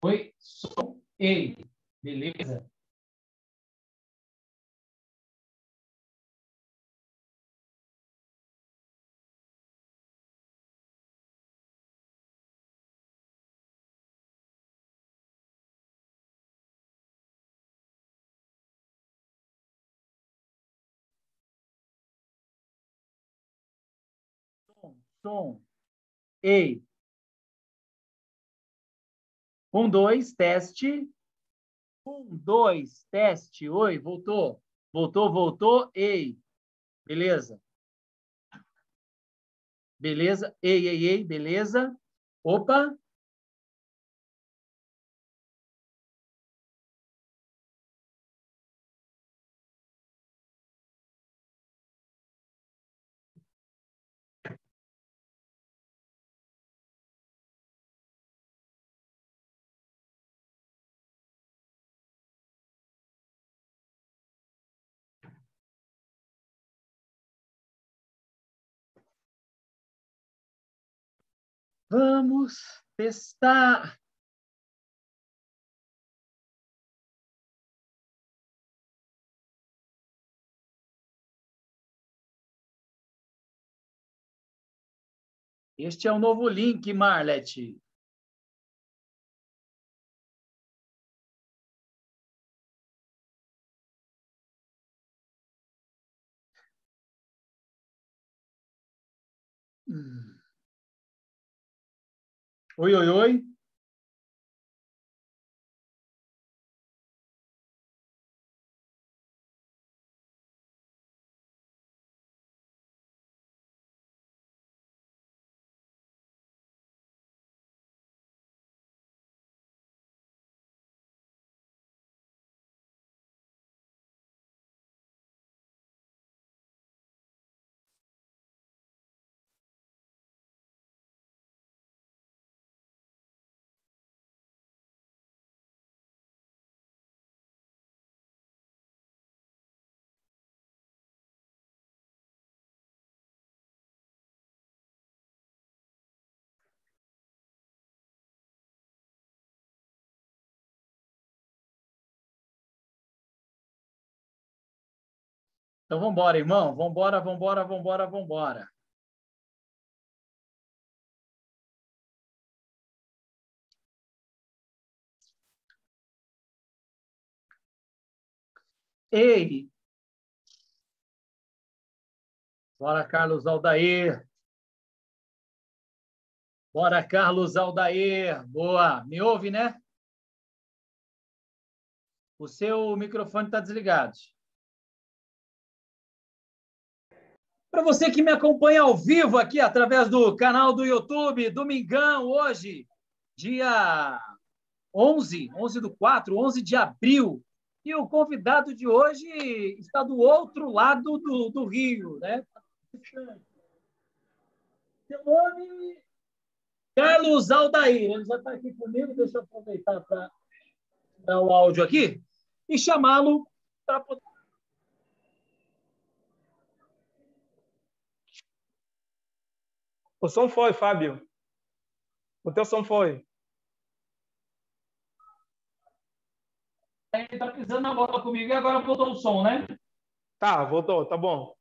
Oi, som, ei. Beleza? Som, ei. 1, 2, teste. 1, 2, teste. Oi, voltou. Voltou. Ei. Beleza? Beleza? Ei. Beleza? Opa. Vamos testar. Este é o novo link, Marlet. Oi. Então, vamos embora, irmão. Vambora. Ei. Bora, Carlos Aldair. Boa. Me ouve, né? O seu microfone está desligado. Para você que me acompanha ao vivo aqui através do canal do YouTube, domingão, hoje, dia 11 de abril. E o convidado de hoje está do outro lado do Rio, né? Seu nome? Carlos Aldair. Ele já está aqui comigo. Deixa eu aproveitar para dar o áudio aqui e chamá-lo para poder. O som foi, Fábio. O teu som foi. Ele está pisando na bola comigo e agora voltou o som, né? Tá, voltou, tá bom.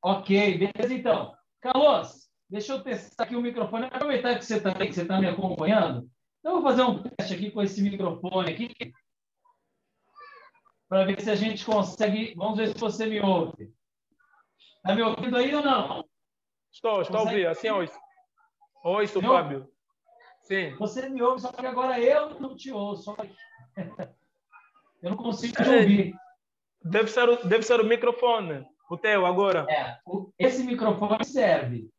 Ok, beleza então. Carlos, deixa eu testar aqui o microfone. Aproveitar que você está me acompanhando. Então, eu vou fazer um teste aqui com esse microfone aqui para ver se a gente consegue. Vamos ver se você me ouve. Está me ouvindo aí ou não? Estou a ouvir. Assim, ouço, Fábio. Sim. Você me ouve, só que agora eu não te ouço. Eu não consigo te ouvir. Deve ser o microfone. O teu, agora. Esse microfone serve.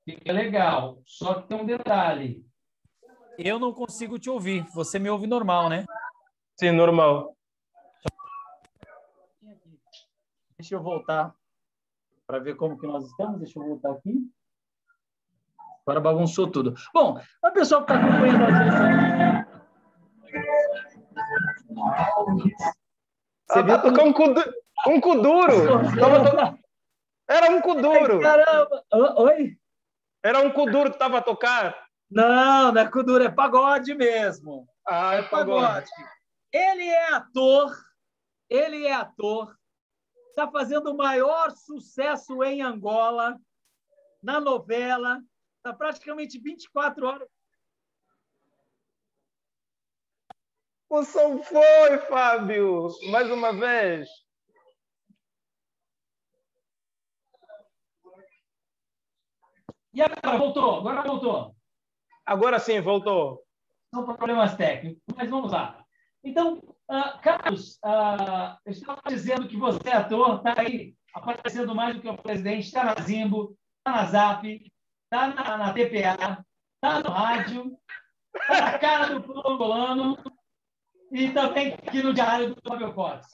Fica legal. Só que tem um detalhe. Eu não consigo te ouvir. Você me ouve normal, né? Sim, normal. Deixa eu voltar para ver como que nós estamos. Deixa eu voltar aqui. Agora bagunçou tudo. Bom, o pessoal que está acompanhando a gente... Você viu tocar um Kuduro. Era um Kuduro. Ai, caramba! Oi? Era um Kuduro que estava a tocar. Não, não é Kuduro, é pagode mesmo. Ah, é pagode. Ele é ator, está fazendo o maior sucesso em Angola, na novela, está praticamente 24 horas. O som foi, Fábio, mais uma vez. E agora voltou. Agora sim, voltou. São problemas técnicos, mas vamos lá. Então, Carlos, eu estava dizendo que você é ator, está aí aparecendo mais do que o presidente, está na Zimbo, está na Zap, está na TPA, está no rádio, está na cara do povo angolano e também aqui no Diário do Fábio Cotes.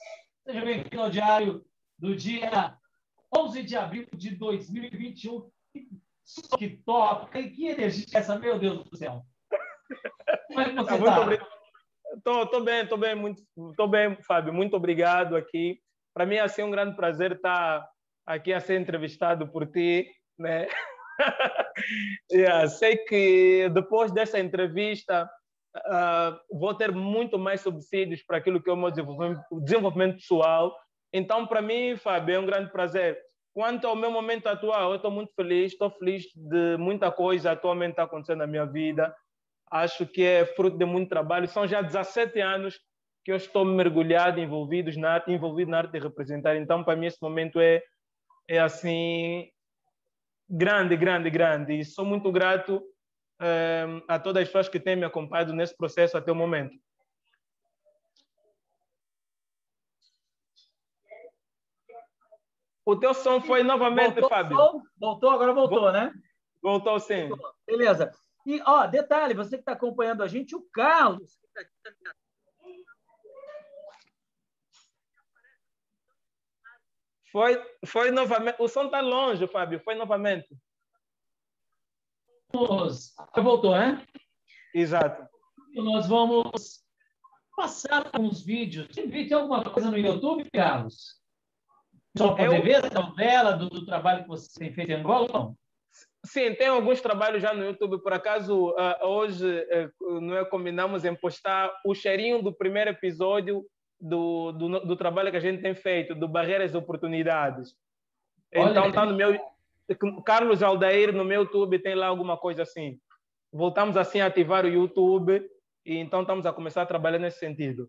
Seja bem-vindo ao Diário do dia 11 de abril de 2021. Que top! Que energia é essa, meu Deus do céu! Como é que você está? Estou bem, Fábio. Muito obrigado aqui. Para mim, é assim, um grande prazer estar aqui a ser entrevistado por ti, né? Sei que depois dessa entrevista vou ter muito mais subsídios para aquilo que é o meu desenvolvimento pessoal. Então, para mim, Fábio, é um grande prazer. Quanto ao meu momento atual, eu estou feliz de muita coisa atualmente está acontecendo na minha vida. Acho que é fruto de muito trabalho. São já 17 anos que eu estou mergulhado, envolvido na arte de representar. Então, para mim, esse momento é assim, grande. E sou muito grato a todas as pessoas que têm me acompanhado nesse processo até o momento. O teu som foi novamente, voltou, Fábio? Agora voltou, né? Voltou, sim. Voltou. Beleza. E, detalhe, você que está acompanhando a gente, o Carlos. Foi novamente. O som está longe, Fábio. Foi novamente. Voltou, né? Exato. Nós vamos passar uns vídeos. Tem alguma coisa no YouTube, Carlos? Só poder ver a novela do trabalho que você tem feito em Angola, não? Sim, tem alguns trabalhos já no YouTube. Por acaso, hoje combinamos em postar o cheirinho do primeiro episódio do trabalho que a gente tem feito, do Barreiras e Oportunidades. Então, está no meu... Carlos Aldair, no meu YouTube, tem lá alguma coisa assim. Voltamos assim a ativar o YouTube e então estamos a começar a trabalhar nesse sentido.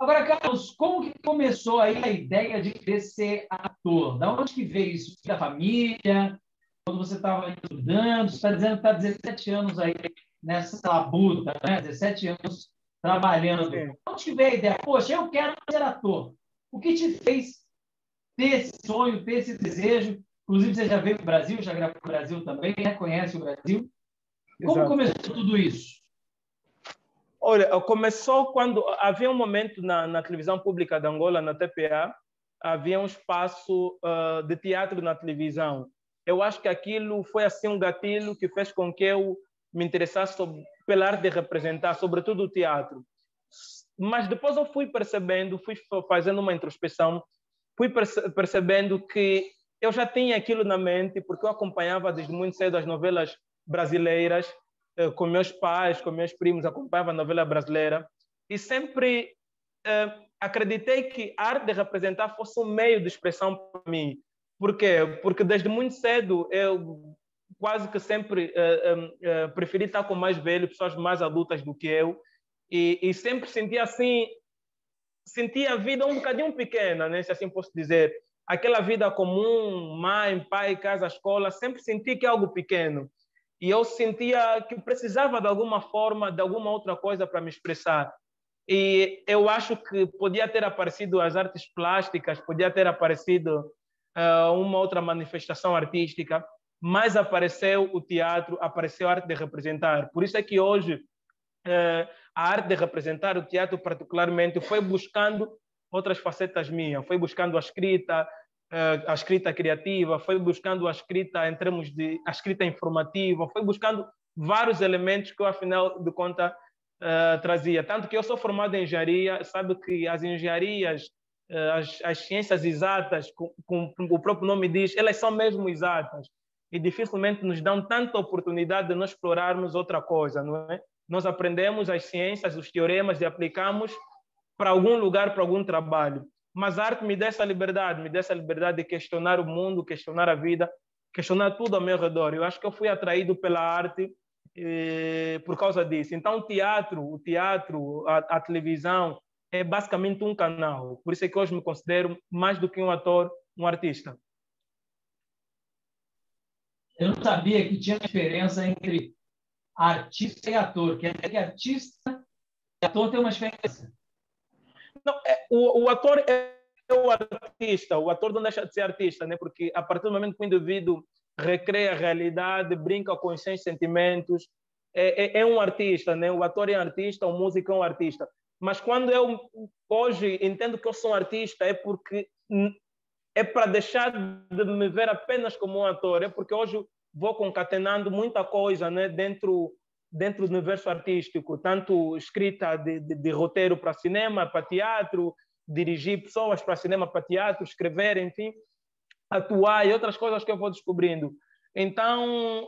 Agora, Carlos, como que começou aí a ideia de querer ser ator? Da onde que veio isso? Da família? Quando você estava estudando? Você está dizendo que está 17 anos aí nessa labuta, né? 17 anos trabalhando. Sim. Da onde que veio a ideia? Poxa, eu quero ser ator. O que te fez ter esse sonho, ter esse desejo? Inclusive, você já veio para o Brasil, já gravou no Brasil também, né? Conhece o Brasil. Como começou tudo isso? Olha, começou quando havia um momento na televisão pública de Angola, na TPA, havia um espaço de teatro na televisão. Eu acho que aquilo foi assim um gatilho que fez com que eu me interessasse pela arte de representar, sobretudo o teatro. Mas depois eu fui percebendo, fui fazendo uma introspecção, fui percebendo que eu já tinha aquilo na mente, porque eu acompanhava desde muito cedo as novelas brasileiras, com meus pais, com meus primos, acompanhava a novela brasileira e sempre acreditei que a arte de representar fosse um meio de expressão para mim. Por quê? Porque desde muito cedo eu quase que sempre preferi estar com mais velhos, pessoas mais adultas do que eu, e sempre sentia assim, sentia a vida um bocadinho pequena, né? Se assim posso dizer. Aquela vida comum, mãe, pai, casa, escola, sempre senti que é algo pequeno. E eu sentia que precisava de alguma forma, de alguma outra coisa para me expressar. E eu acho que podia ter aparecido as artes plásticas, podia ter aparecido uma outra manifestação artística, mas apareceu o teatro, apareceu a arte de representar. Por isso é que hoje a arte de representar, o teatro particularmente, foi buscando outras facetas minhas, foi buscando a escrita criativa, foi buscando a escrita em termos de a escrita informativa, foi buscando vários elementos que eu, afinal de contas, trazia. Tanto que eu sou formado em engenharia, sabe que as engenharias, as ciências exatas, como o próprio nome diz, elas são mesmo exatas. e dificilmente nos dão tanta oportunidade de nós explorarmos outra coisa, não é? Nós aprendemos as ciências, os teoremas e aplicamos para algum lugar, para algum trabalho. Mas a arte me dá essa liberdade de questionar o mundo, questionar a vida, questionar tudo ao meu redor. Eu acho que eu fui atraído pela arte por causa disso. Então, o teatro, a televisão é basicamente um canal. Por isso é que hoje me considero mais do que um ator, um artista. Eu não sabia que tinha diferença entre artista e ator. Quer dizer que artista e ator tem uma diferença. Não, o ator é o artista. O ator não deixa de ser artista, né? Porque a partir do momento que o indivíduo recria a realidade, brinca com os seus sentimentos, é um artista, né? O ator é um artista, o músico é um artista. Mas quando eu hoje entendo que eu sou um artista, é porque é para deixar de me ver apenas como um ator, é porque hoje vou concatenando muita coisa, né, dentro do universo artístico, tanto escrita de roteiro para cinema, para teatro, dirigir pessoas para cinema, para teatro, escrever, enfim, atuar e outras coisas que eu vou descobrindo. Então,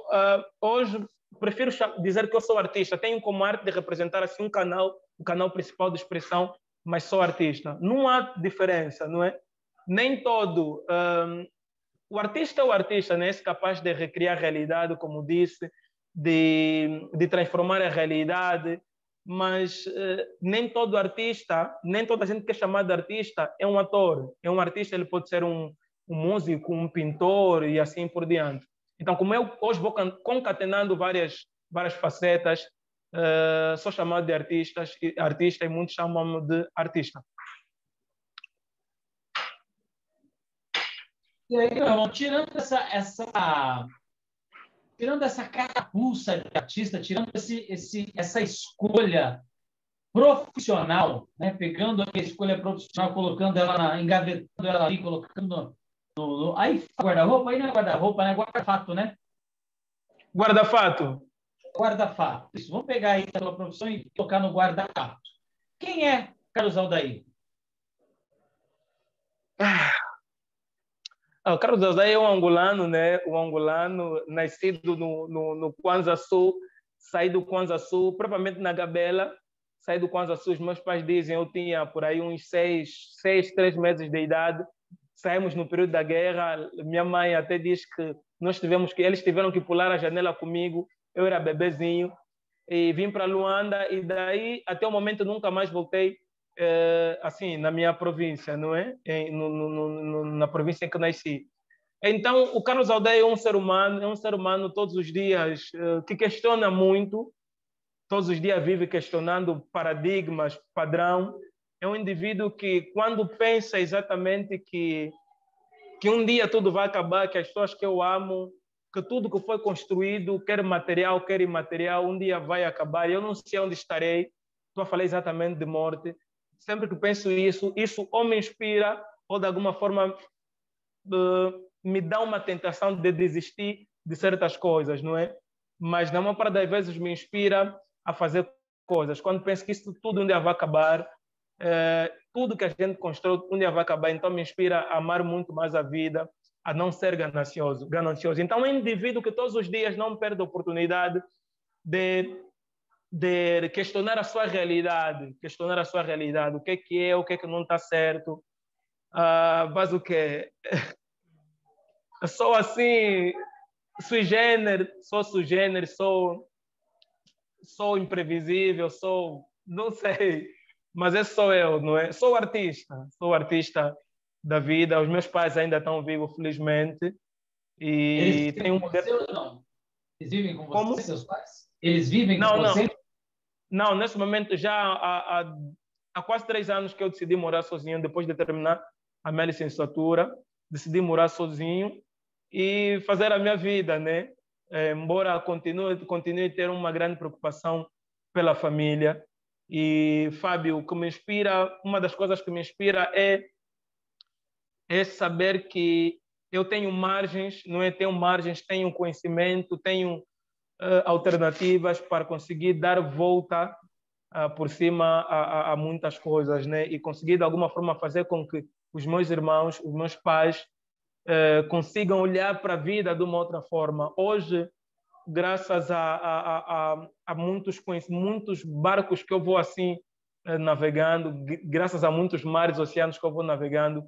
hoje prefiro dizer que eu sou artista, tenho como arte de representar assim o canal principal de expressão, mas sou artista. Não há diferença, não é? Nem todo. O artista é o artista, né? É capaz de recriar a realidade, como disse, de transformar a realidade, mas nem todo artista, nem toda gente que é chamada de artista é um ator. É um artista, ele pode ser um músico, um pintor e assim por diante. Então, como eu hoje vou concatenando várias facetas, sou chamado de artista e muitos chamam-me de artista. E aí, meu irmão, tirando essa carapuça de artista, tirando essa escolha profissional, né? Pegando a escolha profissional, colocando ela engavetando ela ali, colocando aí guarda-roupa, aí não é guarda-roupa, né? Guarda-fato, né? Guarda-fato. Guarda-fato. Isso, vamos pegar aí a sua profissão e colocar no guarda-fato. Quem é Carlos Aldair? O Carlos Aldair é um angolano, né? Um angolano nascido no Kwanza Sul, saí do Kwanza Sul, propriamente na Gabela, saí do Kwanza Sul, os meus pais dizem, eu tinha por aí uns 3 meses de idade, saímos no período da guerra, minha mãe até diz que eles tiveram que pular a janela comigo, eu era bebezinho, e vim para Luanda, e daí até o momento nunca mais voltei assim, na minha província, não é? Na província em que nasci. Então, o Carlos Aldair é um ser humano todos os dias que questiona muito, todos os dias vive questionando paradigmas, padrão. É um indivíduo que, quando pensa exatamente que um dia tudo vai acabar, que as pessoas que eu amo, que tudo que foi construído, quer material, quer imaterial, um dia vai acabar. Eu não sei onde estarei. Estou a falar exatamente de morte. Sempre que penso isso ou me inspira ou de alguma forma me dá uma tentação de desistir de certas coisas, não é? Mas na maior parte das vezes me inspira a fazer coisas. Quando penso que isso tudo um dia vai acabar, tudo que a gente constrói um dia vai acabar, então me inspira a amar muito mais a vida, a não ser ganancioso. Então é um indivíduo que todos os dias não perde a oportunidade de questionar a sua realidade, o que é, o que não está certo. Mas o que sou assim, sui generis, sou imprevisível, não sei, mas esse sou eu, não é? Sou artista da vida. Os meus pais ainda estão vivos, felizmente, e Eles vivem com você ou não? Eles vivem com você, Como? seus pais? Eles vivem com Não, você? não, nesse momento já há quase 3 anos que eu decidi morar sozinho, depois de terminar a minha licenciatura, decidi morar sozinho e fazer a minha vida, né? Embora continue a ter uma grande preocupação pela família. E, Fábio, o que me inspira, uma das coisas que me inspira é saber que eu tenho margens, não é? Tenho margens, tenho conhecimento, tenho alternativas para conseguir dar volta por cima a muitas coisas, né? E conseguir de alguma forma fazer com que os meus irmãos, os meus pais consigam olhar para a vida de uma outra forma. Hoje, graças a muitos barcos que eu vou assim navegando, graças a muitos mares e oceanos que eu vou navegando,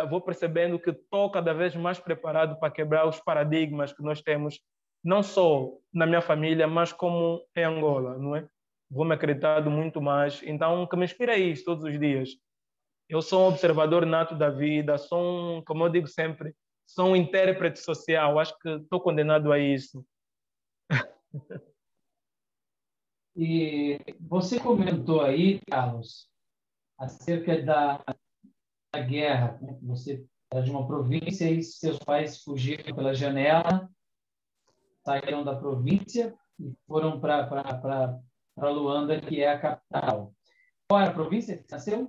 vou percebendo que estou cada vez mais preparado para quebrar os paradigmas que nós temos, não só na minha família, mas como em Angola, não é? Vou me acreditando muito mais. Então, o que me inspira é isso todos os dias. Eu sou um observador nato da vida, como eu digo sempre, sou um intérprete social. Acho que estou condenado a isso. E você comentou aí, Carlos, acerca da guerra, né? Você era de uma província e seus pais fugiram pela janela, saíram da província e foram para Luanda, que é a capital. Qual era a província que você nasceu?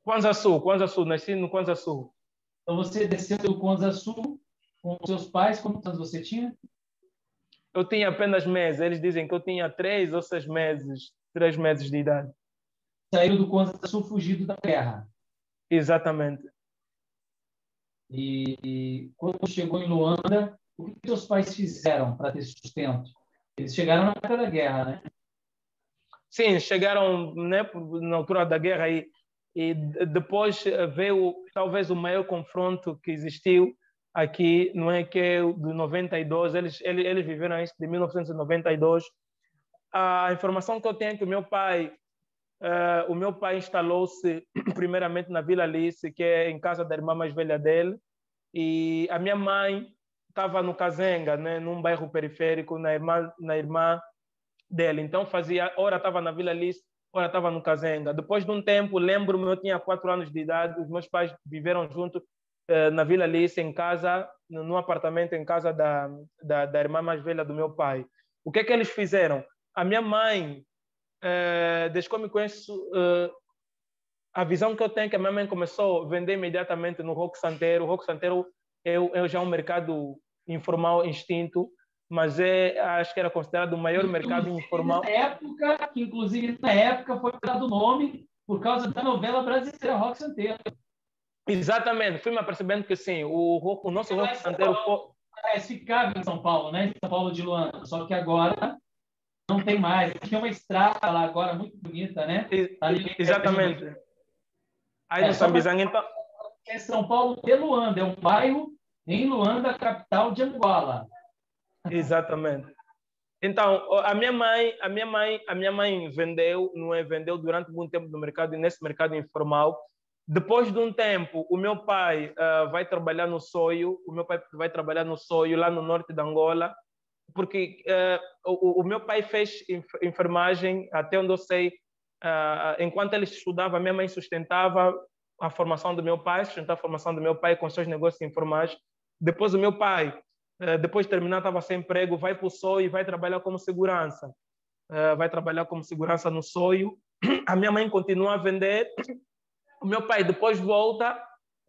Kwanza Sul, nasci no Kwanza Sul. Então você desceu do Kwanza Sul com seus pais, quantos anos você tinha? Eu tinha apenas meses, eles dizem que eu tinha 3 ou 6 meses, 3 meses de idade. Saiu do Kwanza Sul fugido da guerra. Exatamente. E quando chegou em Luanda, o que seus pais fizeram para ter sustento? Eles chegaram na época da guerra, né? Sim, chegaram, né, na altura da guerra e depois veio talvez o maior confronto que existiu aqui, não é, que é o de 92, eles viveram isso de 1992. A informação que eu tenho é que o meu pai instalou-se primeiramente na Vila Alice, que é em casa da irmã mais velha dele, e a minha mãe estava no Kazenga, né, num bairro periférico, na irmã dele. Então ora estava na Vila Alice, ora estava no Kazenga. Depois de um tempo, lembro-me, eu tinha 4 anos de idade, os meus pais viveram juntos na Vila Alice, em casa, num apartamento em casa da irmã mais velha do meu pai. O que é que eles fizeram? A minha mãe, desde que eu me conheço, a visão que eu tenho é que a minha mãe começou a vender imediatamente no Roque Santeiro. O Roque Santeiro é já um mercado informal extinto, mas acho que era considerado o maior mercado informal. Inclusive, na época, foi dado o nome por causa da novela brasileira Roque Santeiro. Exatamente, fui me apercebendo que sim, o nosso Roque Santeiro ficava em São Paulo, né? Em São Paulo de Luanda, só que agora não tem mais. Tem uma estrada lá agora muito bonita, né? Exatamente. Aí no Sambizanga, então. É São Paulo de Luanda, é um bairro em Luanda, capital de Angola. Exatamente. Então, a minha mãe vendeu, não é, vendeu durante muito tempo no mercado, nesse mercado informal. Depois de um tempo, o meu pai vai trabalhar no Soio, lá no norte de Angola, porque o meu pai fez enfermagem, até onde eu sei, enquanto ele estudava, a minha mãe sustentava a formação do meu pai, com seus negócios informais. Depois o meu pai, depois de terminar, estava sem emprego, vai para o Soio e vai trabalhar como segurança. Vai trabalhar como segurança no Soio. A minha mãe continua a vender. O meu pai depois volta,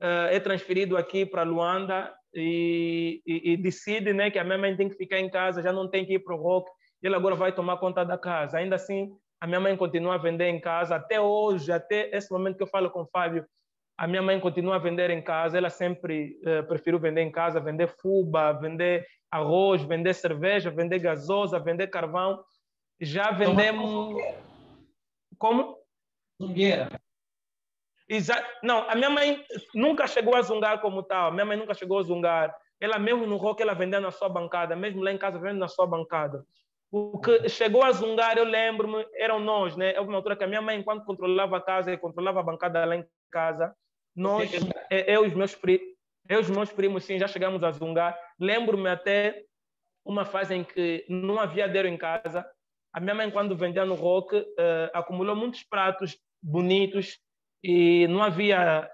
é transferido aqui para Luanda e decide, né, que a minha mãe tem que ficar em casa, já não tem que ir para o rock, ele agora vai tomar conta da casa. Ainda assim, a minha mãe continua a vender em casa, até hoje, até esse momento que eu falo com o Fábio, a minha mãe continua a vender em casa, ela sempre preferiu vender em casa, vender fuba, vender arroz, vender cerveja, vender gasosa, vender carvão. Já vendemos... Como? Zungueira. Não, a minha mãe nunca chegou a zungar como tal. Minha mãe nunca chegou a zungar. Ela mesmo no rock, ela vendia na sua bancada. Mesmo lá em casa, vendendo na sua bancada. O que chegou a zungar, eu lembro-me, eram nós, né? Houve uma altura que a minha mãe, enquanto controlava a casa e controlava a bancada lá em casa, nós, eu e os meus primos, sim, já chegamos a zungar. Lembro-me até uma fase em que não havia dinheiro em casa. A minha mãe, quando vendia no rock, acumulou muitos pratos bonitos e não havia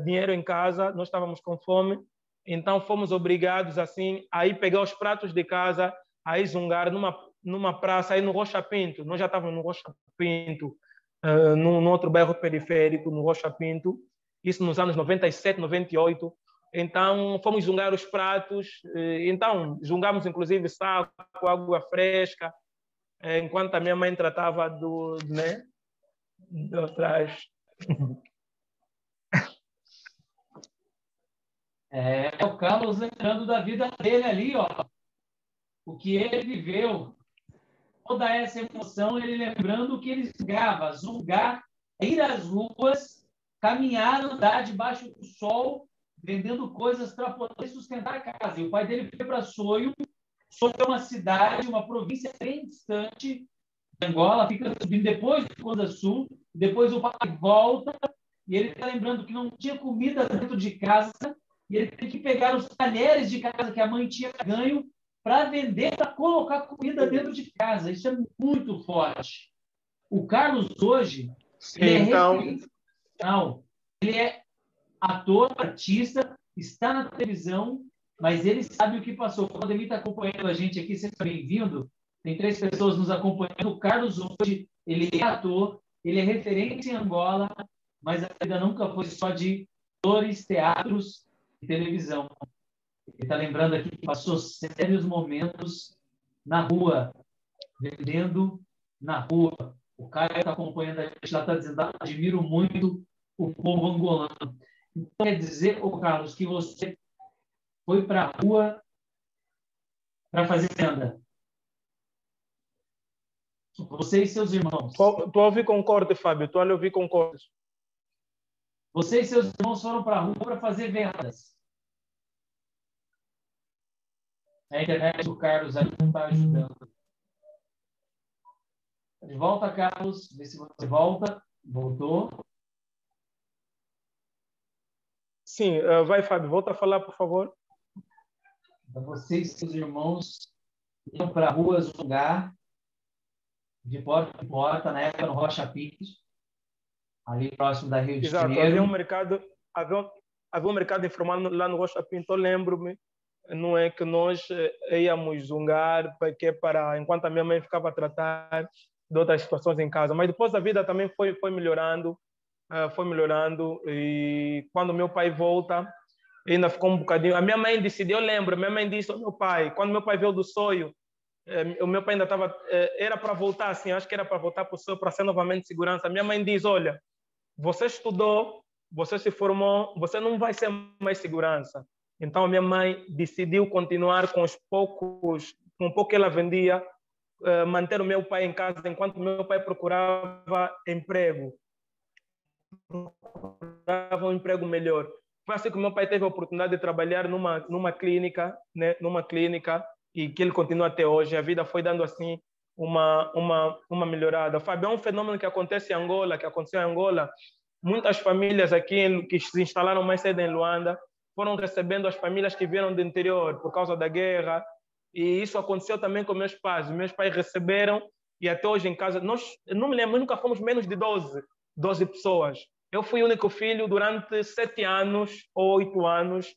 dinheiro em casa, nós estávamos com fome, então fomos obrigados assim a ir pegar os pratos de casa, a ir zungar numa praça aí no Rocha Pinto. Nós já estávamos no Rocha Pinto, num outro bairro periférico, no Rocha Pinto, isso nos anos 97, 98. Então fomos zungar os pratos, então zungamos inclusive saco, água fresca, enquanto a minha mãe tratava né, do trás. É o Carlos lembrando da vida dele ali, ó. O que ele viveu, toda essa emoção, ele lembrando o que ele grava, zungar, ir às ruas, caminhar, andar debaixo do sol, vendendo coisas para poder sustentar a casa. E o pai dele foi para Soio. Soio é uma cidade, uma província bem distante de Angola, fica subindo depois do Rio Grande do Sul, depois o pai volta, e ele está lembrando que não tinha comida dentro de casa, e ele tem que pegar os talheres de casa que a mãe tinha ganho para vender, para colocar comida dentro de casa. Isso é muito forte. O Carlos hoje, Sim, ele é então, referencial. Ele é ator, artista, está na televisão, mas ele sabe o que passou. O Ademir está acompanhando a gente aqui, seja bem-vindo. Tem 3 pessoas nos acompanhando. O Carlos hoje, ele é ator, ele é referência em Angola, mas a vida nunca foi só de atores, teatros e televisão. Ele está lembrando aqui que passou sérios momentos na rua, vendendo na rua. O Caio está acompanhando a gente lá, está dizendo, admiro muito o povo angolano. Então, quer dizer, ô Carlos, que você foi para a rua para fazer venda? Você e seus irmãos. Tu ouvi concorde, Fábio, tu ouvi concorde. Você e seus irmãos foram para a rua para fazer vendas. A internet do Carlos aí não está ajudando. De volta, Carlos. Vê se você volta. Voltou. Sim, vai, Fábio, volta a falar, por favor. Então, você e seus irmãos iam para a rua zungar, de porta em porta, na época no Rocha Pinto, ali próximo da Rio de Exato, Janeiro. havia um mercado informal lá no Rocha Pinto, eu lembro-me, não é que nós íamos zungar, porque enquanto a minha mãe ficava a tratar de outras situações em casa, mas depois a vida também foi melhorando, e quando meu pai volta, ainda ficou um bocadinho, a minha mãe decidiu, eu lembro, minha mãe disse ao meu pai, quando meu pai veio do Soio, o meu pai ainda estava, era para voltar assim, acho que era para voltar para o Soio, para ser novamente segurança, a minha mãe diz, olha, você estudou, você se formou, você não vai ser mais segurança. Então a minha mãe decidiu continuar com com o pouco que ela vendia, manter o meu pai em casa enquanto meu pai procurava um emprego melhor. Foi assim que o meu pai teve a oportunidade de trabalhar numa clínica, né? Numa clínica, e que ele continua até hoje. A vida foi dando assim uma melhorada. Fábio, é um fenômeno que acontece em Angola, que aconteceu em Angola. Muitas famílias aqui que se instalaram mais cedo em Luanda foram recebendo as famílias que vieram do interior por causa da guerra. E isso aconteceu também com meus pais. Meus pais receberam e até hoje em casa, eu não me lembro, nunca fomos menos de 12 pessoas. Eu fui o único filho durante 7 anos ou 8 anos,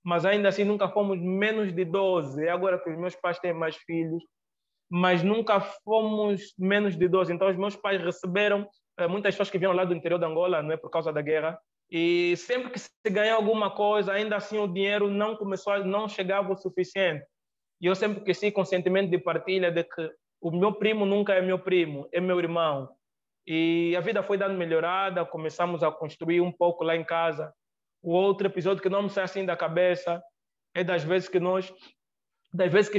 mas ainda assim nunca fomos menos de 12. E agora que os meus pais têm mais filhos, mas nunca fomos menos de 12. Então, os meus pais receberam muitas pessoas que vieram lá do interior de Angola, não é por causa da guerra, e sempre que se ganha alguma coisa, ainda assim o dinheiro não chegava o suficiente. E eu sempre cresci com sentimento de partilha, de que o meu primo nunca é meu primo, é meu irmão. E a vida foi dando melhorada, começamos a construir um pouco lá em casa. O outro episódio que não me sai assim da cabeça é das vezes que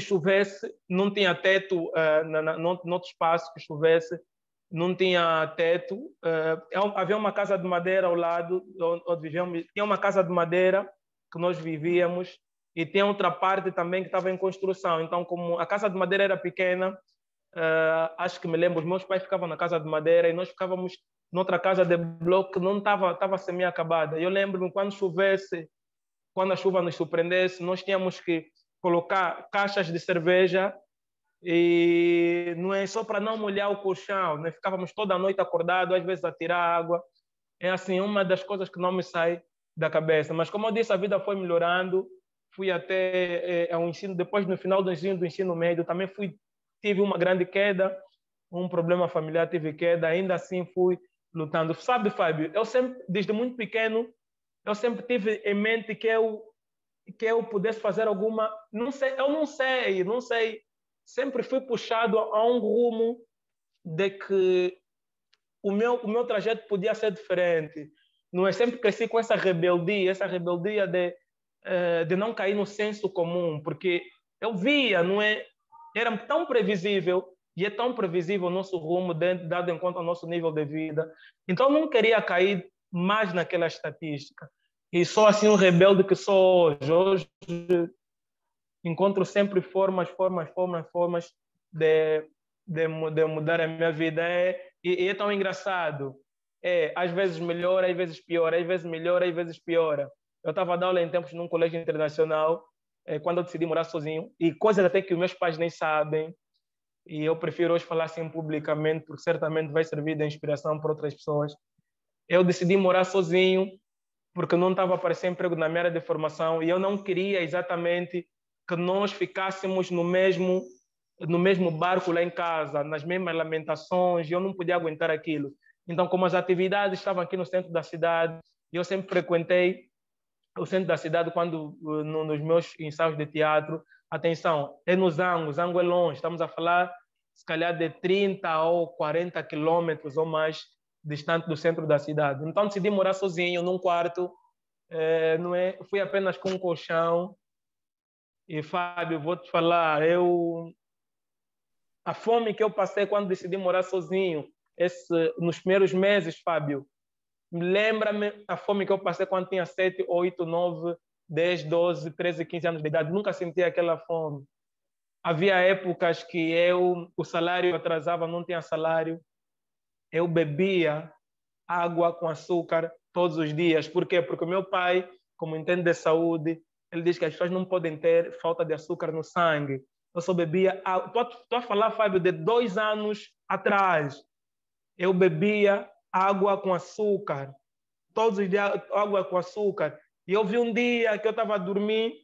chovesse, não tinha teto no outro espaço que chovesse, não tinha teto. Havia uma casa de madeira ao lado onde vivíamos, tinha uma casa de madeira que nós vivíamos e tinha outra parte também que estava em construção. Então, como a casa de madeira era pequena, acho que me lembro, os meus pais ficavam na casa de madeira e nós ficávamos noutra casa de bloco que não estava semi-acabada. Eu lembro-me quando chovesse, quando a chuva nos surpreendesse, nós tínhamos que colocar caixas de cerveja e não é só para não molhar o colchão, né? Ficávamos toda a noite acordados, às vezes a tirar água. É assim uma das coisas que não me sai da cabeça. Mas como eu disse, a vida foi melhorando. Fui até ao ensino, depois no final do ensino médio, também tive uma grande queda, um problema familiar, tive queda, ainda assim fui lutando. Sabe, Fábio, eu sempre, desde muito pequeno, eu sempre tive em mente que eu pudesse fazer alguma, não sei, sempre fui puxado a um rumo de que o meu trajeto podia ser diferente. Não é? Sempre cresci com essa rebeldia de de não cair no senso comum, porque eu via, não é? Era tão previsível, e é tão previsível o nosso rumo, dado em conta o nosso nível de vida. Então, eu não queria cair mais naquela estatística. E sou assim um rebelde que sou hoje. Hoje encontro sempre formas de mudar a minha vida. E é tão engraçado. Às vezes melhora, às vezes piora, às vezes melhora, às vezes piora. Eu estava a dar aula em tempos num colégio internacional, quando eu decidi morar sozinho, e coisas até que os meus pais nem sabem, e eu prefiro hoje falar assim publicamente, porque certamente vai servir de inspiração para outras pessoas. Eu decidi morar sozinho, porque não estava a aparecer emprego na minha área de formação, e eu não queria exatamente que nós ficássemos no mesmo barco lá em casa, nas mesmas lamentações, e eu não podia aguentar aquilo. Então, como as atividades estavam aqui no centro da cidade, eu sempre frequentei o centro da cidade quando nos meus ensaios de teatro. Atenção, é no Zango, Zango é longe, estamos a falar se calhar de 30 ou 40 quilômetros ou mais distante do centro da cidade. Então decidi morar sozinho num quarto, não é? Fui apenas com um colchão. E Fábio, vou te falar, a fome que eu passei quando decidi morar sozinho, nos primeiros meses, Fábio, lembra-me a fome que eu passei quando tinha 7, 8, 9, 10, 12, 13, 15 anos de idade. Nunca senti aquela fome. Havia épocas que o salário atrasava, não tinha salário. Eu bebia água com açúcar todos os dias. Por quê? Porque o meu pai, como entende de saúde, ele diz que as pessoas não podem ter falta de açúcar no sangue. Eu só bebia água. Estou a falar, Fábio, de 2 anos atrás. Eu bebia água com açúcar. Todos os dias, água com açúcar. E eu vi um dia que eu estava a dormir,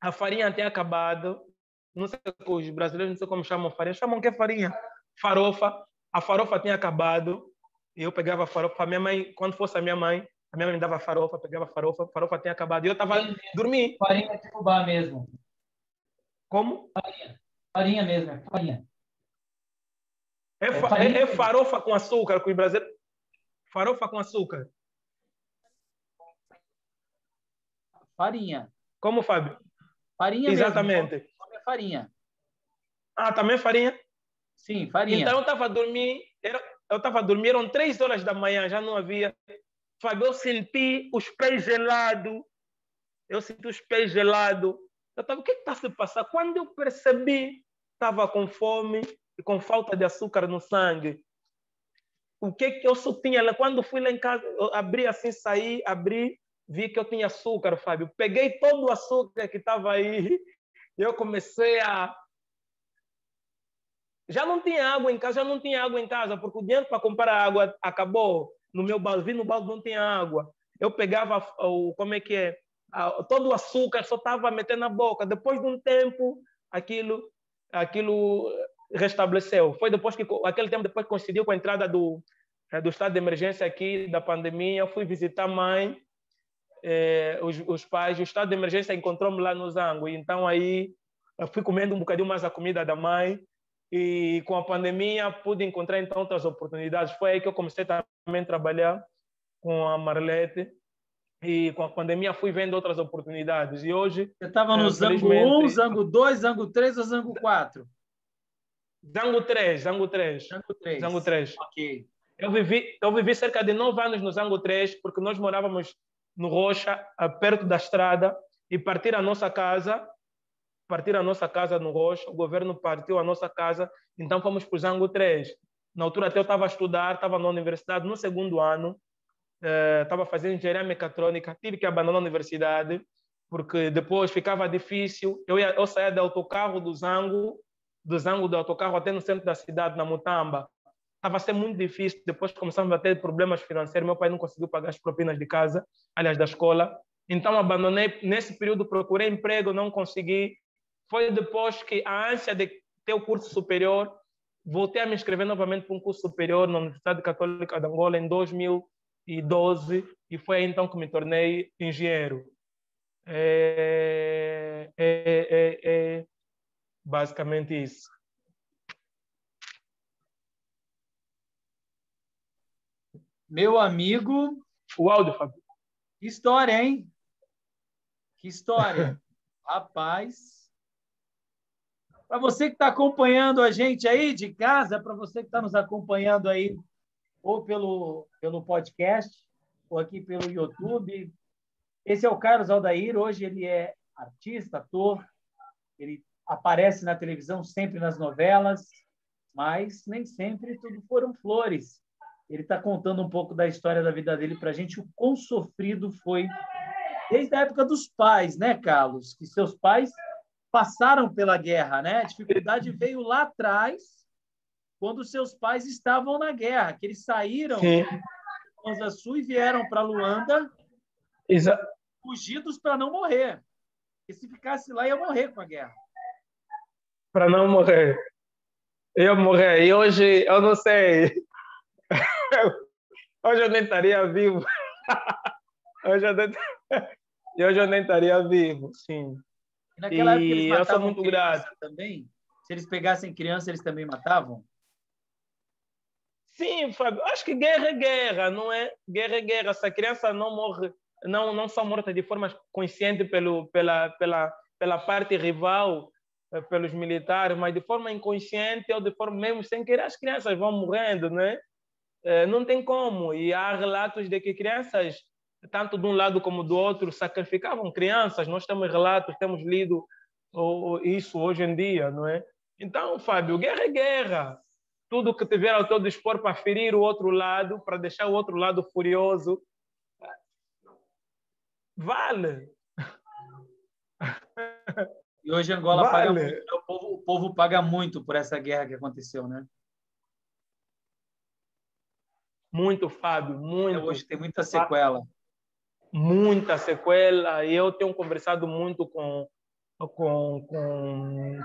a farinha tinha acabado. Não sei, os brasileiros não sei como chamam farinha. Chamam que farinha? Farofa. A farofa tinha acabado. E eu pegava a farofa. A minha mãe, quando fosse a minha mãe me dava farofa, pegava a farofa tinha acabado. E eu estava dormindo. Farinha de fubá mesmo. Como? Farinha mesmo, é farinha. É farofa com açúcar, que os brasileiros. Farofa com açúcar. Farinha. Como, Fábio? Farinha Exatamente. mesmo. É farinha. Ah, também farinha? Sim, farinha. Então eu estava a dormir, eram 3 horas da manhã, já não havia. Fábio, eu senti os pés gelados. Eu estava, o que está se passar? Quando eu percebi, estava com fome e com falta de açúcar no sangue. O que eu só tinha? Quando fui lá em casa, eu abri assim, saí, vi que eu tinha açúcar, Fábio. Peguei todo o açúcar que estava aí e eu comecei a. Já não tinha água em casa, porque o dinheiro para comprar água acabou. No meu balde, vi no balde não tinha água. Eu pegava como é que é? Todo o açúcar só estava metendo na boca. Depois de um tempo, aquilo restabeleceu. Foi aquele tempo depois que coincidiu com a entrada do estado de emergência aqui, da pandemia. Eu fui visitar a mãe, os pais. O estado de emergência encontrou-me lá no Zango. Então aí eu fui comendo um bocadinho mais a comida da mãe. E com a pandemia pude encontrar então outras oportunidades. Foi aí que eu comecei também a trabalhar com a Marlete, e com a pandemia fui vendo outras oportunidades. E hoje, você estava no Zango 1, Zango 2, Zango 3 ou Zango 4? Zango 3. Zango 3. Zango 3. Ok. Eu vivi cerca de 9 anos no Zango 3, porque nós morávamos no Rocha, perto da estrada, e partir a nossa casa no Rocha, o governo partiu a nossa casa, então fomos para o Zango 3. Na altura até eu estava a estudar, estava na universidade, no segundo ano, estava fazendo engenharia mecatrônica, tive que abandonar a universidade, porque depois ficava difícil. Eu saía do autocarro do Zango do autocarro até no centro da cidade, na Mutamba. Estava a ser muito difícil, depois começamos a ter problemas financeiros, meu pai não conseguiu pagar as propinas de casa, aliás, da escola. Então abandonei, nesse período procurei emprego, não consegui. Foi depois que a ânsia de ter o curso superior, voltei a me inscrever novamente para um curso superior na Universidade Católica de Angola em 2012, e foi aí então que me tornei engenheiro. É basicamente isso. Meu amigo. O áudio, Fábio. História, hein? Que história. Rapaz. Para você que está acompanhando a gente aí de casa, para você que está nos acompanhando aí, ou pelo podcast, ou aqui pelo YouTube, esse é o Carlos Aldair. Hoje ele é artista, ator, ele aparece na televisão, sempre nas novelas, mas nem sempre tudo foram flores. Ele está contando um pouco da história da vida dele para a gente, o quão sofrido foi desde a época dos pais, né, Carlos? Que seus pais passaram pela guerra, né? A dificuldade veio lá atrás, quando seus pais estavam na guerra, que eles saíram de Nova Sul e vieram para Luanda, fugidos para não morrer. Porque se ficasse lá, ia morrer com a guerra. Para não morrer. Eu morrer. E hoje, eu não sei. Hoje eu nem estaria vivo. Hoje eu nem estaria vivo, sim. E naquela época eles eu sou matavam muito criança grato. também? Se eles pegassem criança, eles também matavam? Sim, Fábio. Acho que guerra é guerra, não é? Guerra é guerra. Se a criança não morre, não são mortas de forma consciente pela parte rival, pelos militares, mas de forma inconsciente ou de forma mesmo sem querer, as crianças vão morrendo, não é? Não tem como. E há relatos de que crianças, tanto de um lado como do outro, sacrificavam crianças. Nós temos relatos, temos lido isso hoje em dia, não é? Então, Fábio, guerra é guerra. Tudo que tiver ao teu dispor para ferir o outro lado, para deixar o outro lado furioso, vale. E hoje Angola paga Vale. muito, né? O povo paga muito por essa guerra que aconteceu, né? Muito, Fábio, muito. Hoje tem muita sequela. Muita sequela. E eu tenho conversado muito com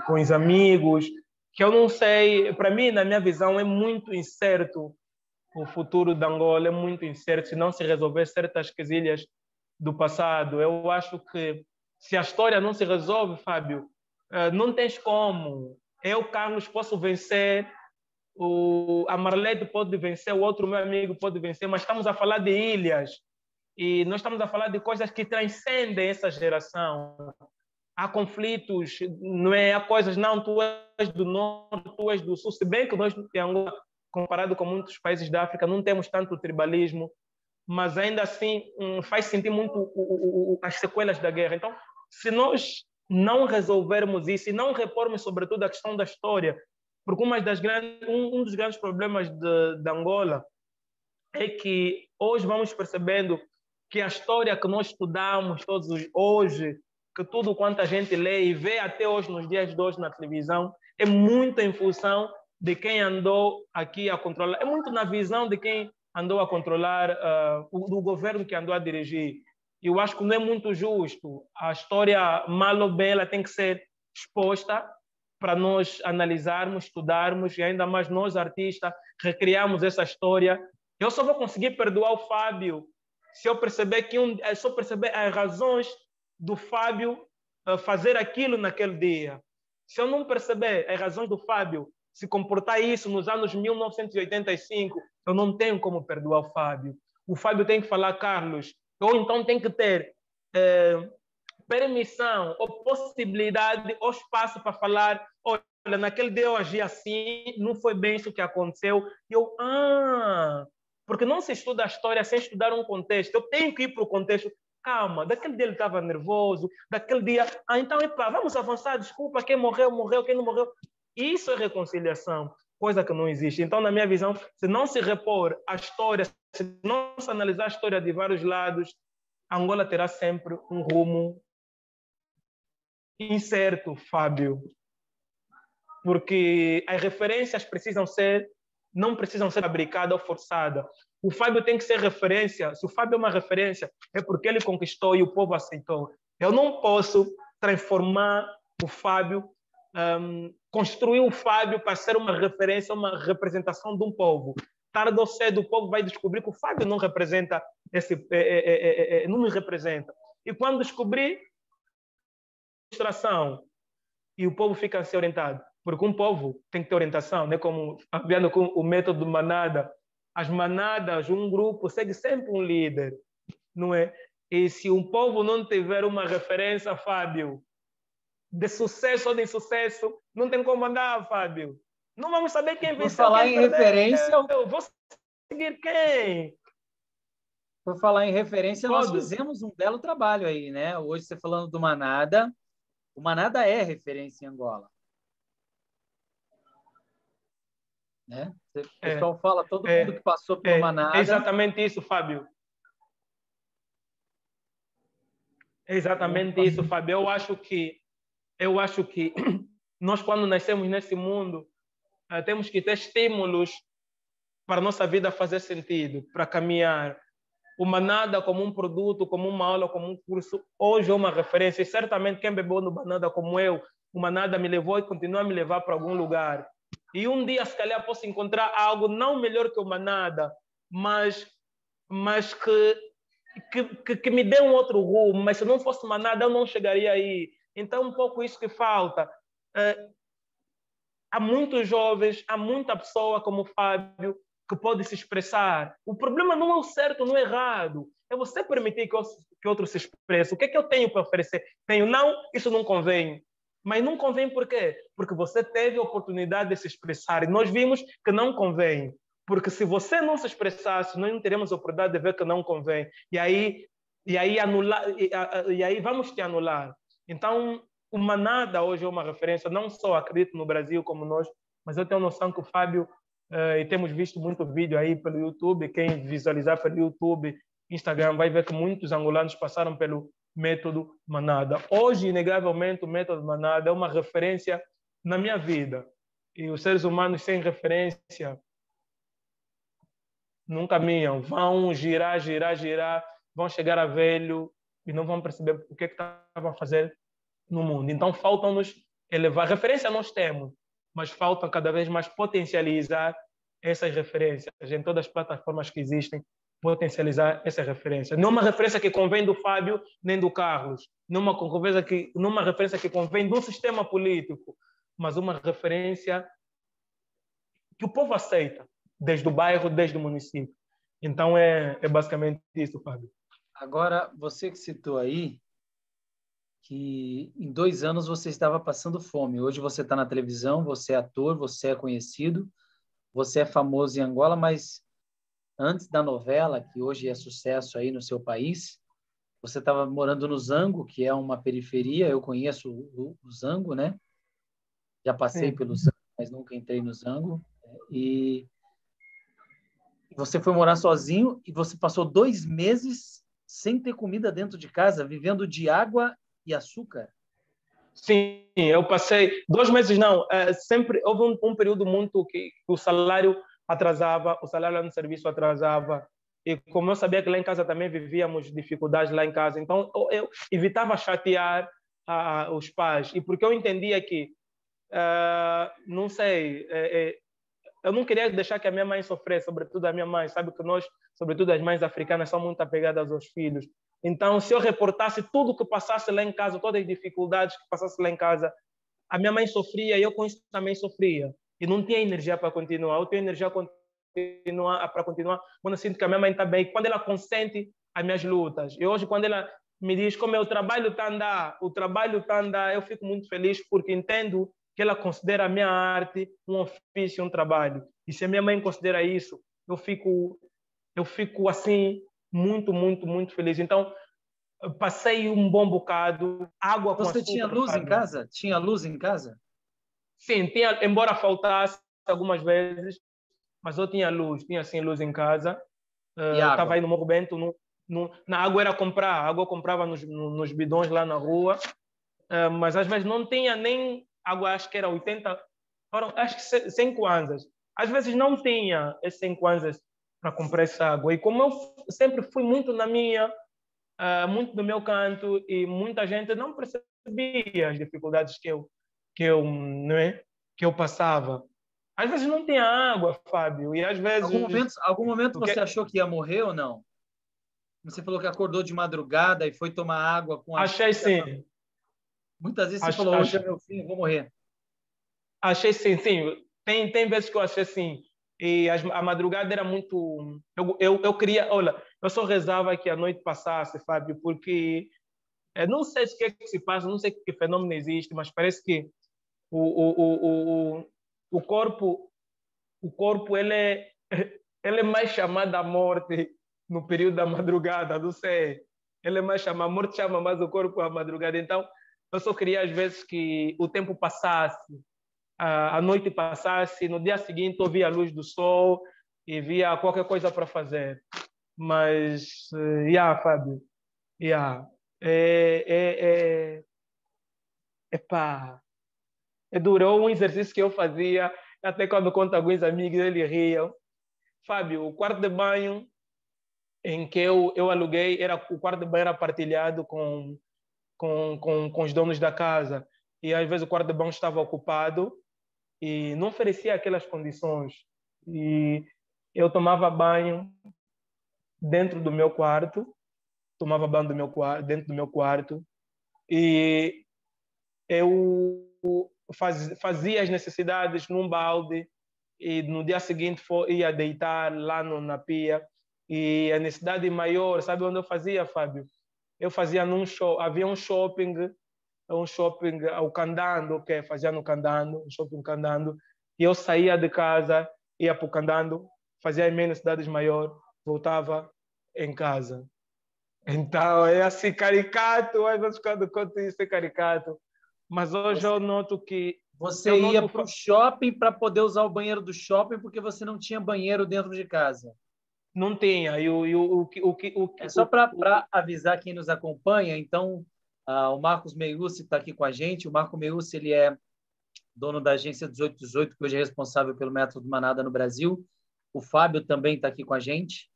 os amigos, que eu não sei, para mim, na minha visão, é muito incerto o futuro de Angola, é muito incerto se não se resolver certas quesilhas do passado. Eu acho que se a história não se resolve, Fábio, não tens como. Eu, Carlos, posso vencer, a Marlete pode vencer, o outro meu amigo pode vencer, mas estamos a falar de ilhas e nós estamos a falar de coisas que transcendem essa geração. Há conflitos, não é? Há coisas, não, tu és do norte, tu és do sul, se bem que nós, em Angola, comparado com muitos países da África, não temos tanto tribalismo, mas ainda assim faz sentir muito as sequelas da guerra. Então, se nós não resolvermos isso e não repormos, sobretudo, a questão da história, porque um dos grandes problemas de Angola é que hoje vamos percebendo que a história que nós estudamos todos hoje, que tudo quanto a gente lê e vê até hoje, nos dias de hoje na televisão, é muito em função de quem andou aqui a controlar, é muito na visão de quem andou a controlar, do governo que andou a dirigir. Eu acho que não é muito justo. A história, mal ou bem, ela tem que ser exposta para nós analisarmos, estudarmos, e ainda mais nós, artistas, recriarmos essa história. Eu só vou conseguir perdoar o Fábio se eu perceber se eu perceber as razões do Fábio fazer aquilo naquele dia. Se eu não perceber as razões do Fábio se comportar isso nos anos 1985, eu não tenho como perdoar o Fábio. O Fábio tem que falar, Carlos, ou então tem que ter permissão ou possibilidade ou espaço para falar, olha, naquele dia eu agi assim, não foi bem isso que aconteceu. E eu, porque não se estuda a história sem estudar um contexto. Eu tenho que ir para o contexto. Calma, daquele dia ele estava nervoso, daquele dia, então, epa, vamos avançar, desculpa, quem morreu, morreu, quem não morreu. Isso é reconciliação, coisa que não existe. Então, na minha visão, se não se repor a história, se não se analisar a história de vários lados, Angola terá sempre um rumo incerto, Fábio. Porque as referências não precisam ser fabricadas ou forçadas. O Fábio tem que ser referência. Se o Fábio é uma referência, é porque ele conquistou e o povo aceitou. Eu não posso transformar o Fábio, construir o Fábio para ser uma referência, uma representação de um povo. Tarde ou cedo o povo vai descobrir que o Fábio não representa não me representa. E quando descobrir, ilustração, e o povo fica a ser orientado. Porque um povo tem que ter orientação, né? Como vendo com o método manada. As manadas, um grupo segue sempre um líder, não é? E se um povo não tiver uma referência, Fábio, de sucesso ou de insucesso, não tem como andar, Fábio. Não vamos saber quem Por venceu, falar quem em perdeu. referência, Vou seguir quem? por falar em referência, nós Todos. fizemos um belo trabalho aí, né? Hoje você falando do Manada, o Manada é referência em Angola, né? O pessoal fala, todo mundo que passou pelo É Manada. exatamente isso, Fábio. É exatamente isso, Fábio. Eu acho que nós, quando nascemos nesse mundo, temos que ter estímulos para a nossa vida fazer sentido, para caminhar. O Manada como um produto, como uma aula, como um curso, hoje é uma referência. E certamente quem bebeu no Manada como eu, o Manada me levou e continua a me levar para algum lugar. E um dia, se calhar, posso encontrar algo não melhor que o Manada, mas que me dê um outro rumo. Mas se não fosse Manada, eu não chegaria aí. Então, um pouco isso que falta. Há muitos jovens, há muita pessoa como o Fábio que pode se expressar. O problema não é o certo, não é errado. É você permitir que outro se expresse. O que é que eu tenho para oferecer? Tenho, não, isso não convém. Mas não convém por quê? Porque você teve a oportunidade de se expressar e nós vimos que não convém. Porque se você não se expressasse, nós não teríamos a oportunidade de ver que não convém. E aí vamos te anular. Então, o Manada hoje é uma referência, não só acredito no Brasil como nós, mas eu tenho noção que o Fábio, e temos visto muito vídeo aí pelo YouTube, quem visualizar pelo YouTube, Instagram, vai ver que muitos angolanos passaram pelo método Manada. Hoje, inegavelmente, o método Manada é uma referência na minha vida. E os seres humanos sem referência não caminham, vão girar, girar, girar, vão chegar a velho e não vão perceber o que estavam a fazer no mundo. Então, faltam-nos elevar. Referência nós temos, mas falta cada vez mais potencializar essas referências em todas as plataformas que existem, potencializar essa referência. Não uma referência que convém do Fábio nem do Carlos, não uma referência que convém do sistema político, mas uma referência que o povo aceita, desde o bairro, desde o município. Então, é basicamente isso, Fábio. Agora, você que citou aí que em 2 anos você estava passando fome. Hoje você está na televisão, você é ator, você é conhecido, você é famoso em Angola, mas antes da novela, que hoje é sucesso aí no seu país, você estava morando no Zango, que é uma periferia. Eu conheço o Zango, né? Já passei Sim. pelo Zango, mas nunca entrei no Zango. E você foi morar sozinho e você passou 2 meses sem ter comida dentro de casa, vivendo de água e açúcar. Sim, eu passei 2 meses, não. Sempre houve um período muito que o salário atrasava, o salário lá no serviço atrasava. E como eu sabia que lá em casa também vivíamos dificuldades lá em casa, então eu evitava chatear os pais. E porque eu entendia que, não sei, eu não queria deixar que a minha mãe sofresse, sobretudo a minha mãe. Sabe que nós, sobretudo as mães africanas, são muito apegadas aos filhos. Então, se eu reportasse tudo que passasse lá em casa, todas as dificuldades que passasse lá em casa, a minha mãe sofria e eu com isso também sofria. E não tinha energia para continuar. Eu tenho energia para continuar quando eu sinto que a minha mãe está bem, quando ela consente as minhas lutas. E hoje, quando ela me diz como o trabalho está a andar, eu fico muito feliz porque entendo que ela considera a minha arte um ofício, um trabalho. E se a minha mãe considera isso, eu fico assim muito, muito, muito feliz. Então, passei um bom bocado, água com Você tinha açúcar, luz em sabe? casa? Tinha luz em casa? Sim, tinha, embora faltasse algumas vezes, mas eu tinha luz, tinha sim luz em casa. E Estava água? aí no Morro Bento, na água era comprar, a água eu comprava nos bidões lá na rua, mas às vezes não tinha nem água, acho que era 80, acho que 100 kwanzas. Às vezes não tinha esses 100 kwanzas para comprar essa água. E como eu sempre fui muito na minha, muito no meu canto, e muita gente não percebia as dificuldades não é, que eu passava. Às vezes não tinha água, Fábio, e às vezes Algum momento o você que achou que ia morrer ou não? Você falou que acordou de madrugada e foi tomar água com achei açúcar. sim, Muitas vezes você ach, falou, hoje ach, é meu fim, eu vou morrer. achei sim, sim. Tem vezes que eu achei assim, E a madrugada era muito... Eu queria... Olha, eu só rezava que a noite passasse, Fábio, porque não sei o que é que se passa, não sei que fenômeno existe, mas parece que o, o, o, o, o corpo ele é mais chamado à morte no período da madrugada, não sei. Ele é mais chamado, a morte chama mais o corpo à madrugada. Então, eu só queria às vezes que o tempo passasse, a noite passasse, no dia seguinte eu via a luz do sol e via qualquer coisa para fazer. Mas, Fábio, yeah. Epá, durou um exercício que eu fazia, até quando conto a alguns amigos, eles riam. Fábio, o quarto de banho em que eu aluguei, o quarto de banho era partilhado com os donos da casa. E às vezes o quarto de banho estava ocupado e não oferecia aquelas condições. E eu tomava banho dentro do meu quarto, tomava banho dentro do meu quarto, e eu fazia as necessidades num balde e no dia seguinte ia deitar lá na pia. E a necessidade maior, sabe onde eu fazia, Fábio? Eu fazia havia um shopping ao Candando, que fazia no Candando, um shopping Candando, e eu saía de casa, ia para o Candando, fazia as minhas necessidades maior, voltava em casa. Então, é assim, caricato, às vezes quando conto isso é caricato, mas hoje eu noto que... Você ia para o shopping para poder usar o banheiro do shopping porque você não tinha banheiro dentro de casa. Não tinha. É só para avisar quem nos acompanha, então, o Marcos Meiucci está aqui com a gente. O Marco Meiucci, ele é dono da agência 1818, que hoje é responsável pelo método Manada no Brasil. O Fábio também está aqui com a gente.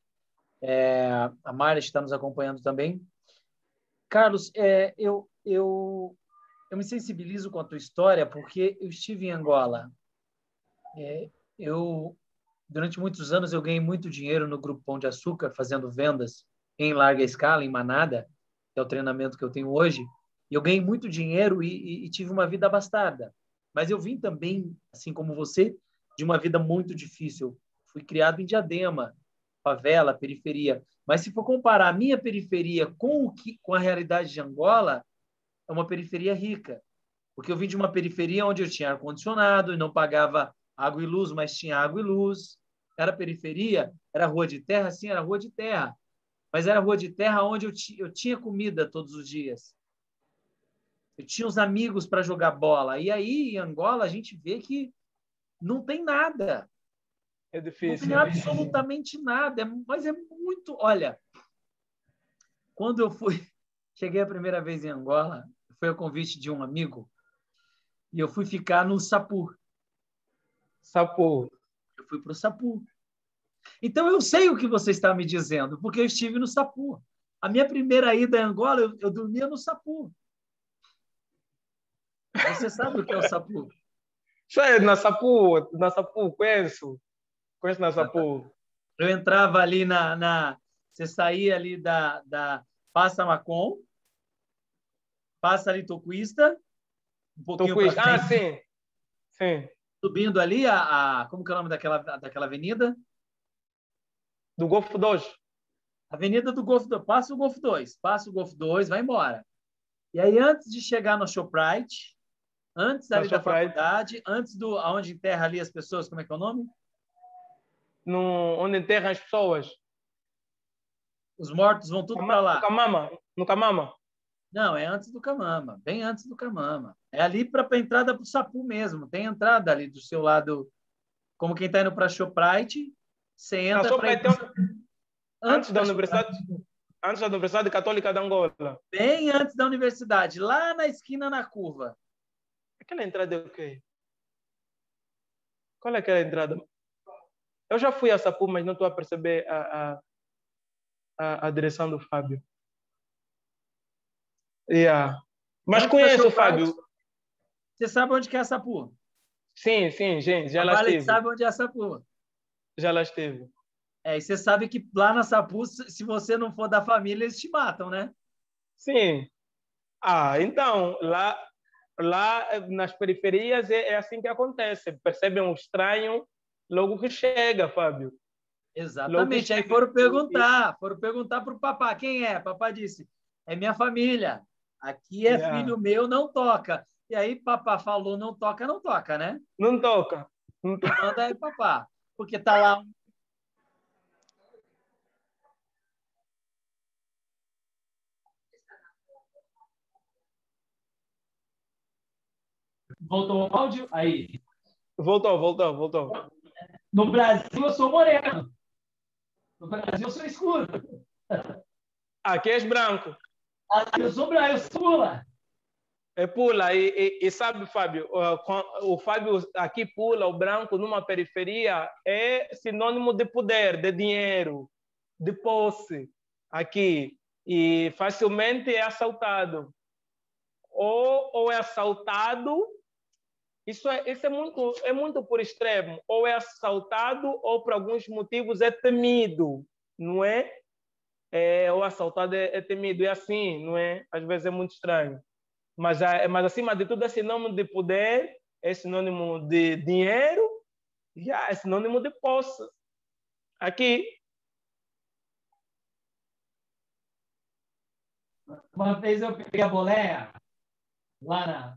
A Marla está nos acompanhando também. Carlos, eu me sensibilizo com a tua história porque eu estive em Angola. Durante muitos anos, eu ganhei muito dinheiro no Grupo Pão de Açúcar, fazendo vendas em larga escala, em Manada, que é o treinamento que eu tenho hoje. E eu ganhei muito dinheiro e tive uma vida abastada. Mas eu vim também, assim como você, de uma vida muito difícil. Fui criado em Diadema, favela, periferia. Mas se for comparar a minha periferia com a realidade de Angola, é uma periferia rica. Porque eu vim de uma periferia onde eu tinha ar-condicionado e não pagava água e luz, mas tinha água e luz. Era periferia, era rua de terra, sim, era rua de terra. Mas era rua de terra onde eu tinha comida todos os dias. Eu tinha os amigos para jogar bola. E aí, em Angola, a gente vê que não tem nada. É difícil. Não tem absolutamente nada. Mas é muito... Olha, quando eu cheguei a primeira vez em Angola, foi a convite de um amigo, e eu fui ficar no Sapu. Sapu. Eu fui para o Sapu. Então, eu sei o que você está me dizendo, porque eu estive no Sapu. A minha primeira ida em Angola, eu dormia no Sapu. Você sabe o que é o Sapu? Sei, na Sapu, conheço. Conheço na Sapu. Eu entrava ali Você saía ali da Passa Macon, passa ali Tocuista, um pouquinho para frente. Ah, sim. Sim. Subindo ali como que é o nome daquela avenida? Do Golfo 2. Avenida do Golfo 2. Passa o Golfo 2. Passa o Golfo 2, vai embora. E aí, antes de chegar no Shoprite, antes ali da faculdade, antes aonde enterra ali as pessoas, como é que é o nome? Onde enterram as pessoas. Os mortos vão tudo para lá. No Camama. Não, é antes do Camama, bem antes do Camama. É ali para a entrada para o Sapu mesmo. Tem entrada ali do seu lado, como quem está indo para Shoprite, você entra para... Antes da Universidade Católica de Angola. Bem antes da universidade, lá na esquina, na curva. Aquela entrada é o quê? Qual é aquela entrada? Eu já fui a Sapu, mas não estou a perceber a direção do Fábio. Yeah. Mas conheço o Fábio. Você sabe onde que é a Sapu? Sim, gente, já lá estive. Sabe onde é a Sapu? Já lá esteve. E você sabe que lá na Sapu, se você não for da família, eles te matam, né? Sim. Então, lá nas periferias é assim que acontece. Percebem o estranho logo que chega, Fábio. Exatamente. Aí foram perguntar para o papá, quem é? Papá disse, é minha família. Aqui é filho meu, não toca. E aí papá falou, não toca, né? Não toca. Não toca. Manda aí, papá. Porque tá lá. Voltou o áudio? Aí. Voltou. No Brasil, eu sou moreno. No Brasil, eu sou escuro. Aqui és branco. Eu sou pula. É pula. E sabe, Fábio, o Fábio aqui pula, o branco numa periferia é sinônimo de poder, de dinheiro, de posse. Aqui. E facilmente é assaltado. Ou é assaltado, isso é muito por extremo, ou é assaltado ou por alguns motivos é temido, não é? O assaltado é temido, é assim, não é? Às vezes é muito estranho. Mas acima de tudo é sinônimo de poder, é sinônimo de dinheiro, e é sinônimo de posse. Aqui. Uma vez eu peguei a boleia lá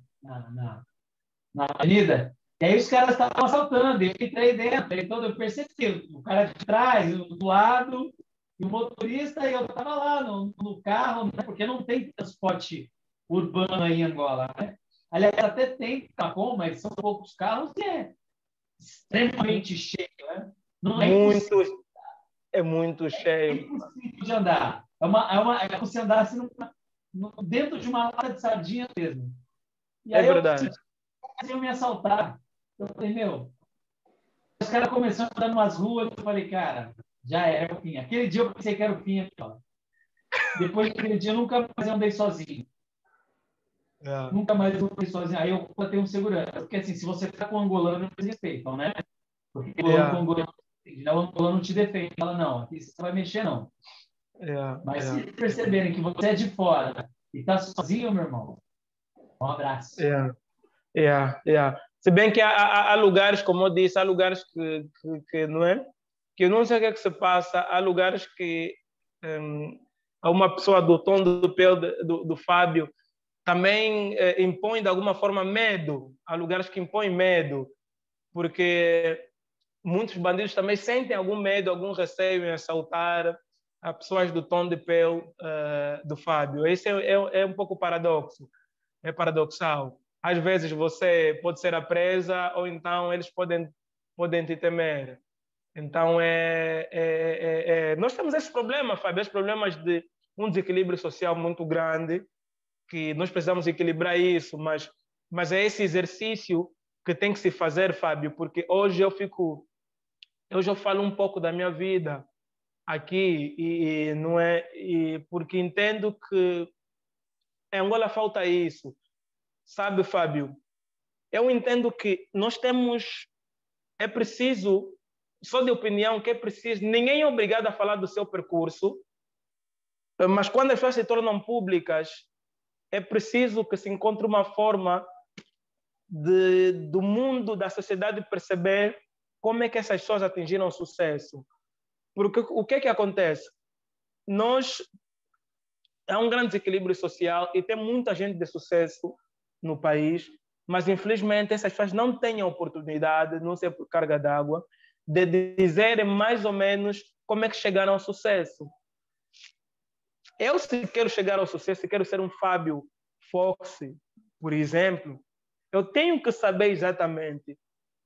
na avenida, e aí os caras estavam assaltando, e eu entrei dentro, então eu percebi, o cara de trás, do lado, e o motorista, e eu estava lá no carro, né, porque não tem transporte urbano aí em Angola, né? Aliás, até tem carro, mas são poucos carros e é extremamente cheio, né? Não é muito, é muito cheio. É impossível de andar. É como se andasse dentro de uma lata de sardinha mesmo. E aí verdade. eles iam me assaltar. Eu falei, os caras começaram a andar em umas ruas, eu falei, cara, já era o fim. Aquele dia eu pensei que era o fim. Depois daquele dia, eu nunca mais andei sozinho. Nunca mais andei sozinho. Aí eu botei um segurança. Porque assim, se você ficar com o angolano, eles respeitam, né? Porque o angolano não te defende. Fala, não, aqui você não vai mexer, não. Mas se perceberem que você é de fora e está sozinho, meu irmão, um abraço. Se bem que há lugares, como eu disse, há lugares que não é? Que eu não sei o que é que se passa, há lugares que há uma pessoa do tom do pelo do Fábio também impõe de alguma forma medo. Há lugares que impõem medo, porque muitos bandidos também sentem algum medo, algum receio em assaltar a pessoas do tom de pele do Fábio. Esse é um pouco paradoxo, é paradoxal. Às vezes você pode ser a presa ou então eles podem te temer. Então, nós temos esse problema, Fábio, esses problemas de um desequilíbrio social muito grande, que nós precisamos equilibrar isso, mas é esse exercício que tem que se fazer, Fábio, porque hoje eu falo um pouco da minha vida aqui e não é porque entendo que em Angola falta isso, sabe, Fábio? Eu entendo que nós temos, é preciso, só de opinião que é preciso, ninguém é obrigado a falar do seu percurso, mas quando as pessoas se tornam públicas, é preciso que se encontre uma forma do mundo, da sociedade perceber como é que essas pessoas atingiram sucesso. Porque o que é que acontece? Há um grande desequilíbrio social e tem muita gente de sucesso no país, mas infelizmente essas pessoas não têm a oportunidade, não sei por carga d'água, de dizerem mais ou menos como é que chegaram ao sucesso. Eu, se quero chegar ao sucesso, se quero ser um Fábio Fox, por exemplo, eu tenho que saber exatamente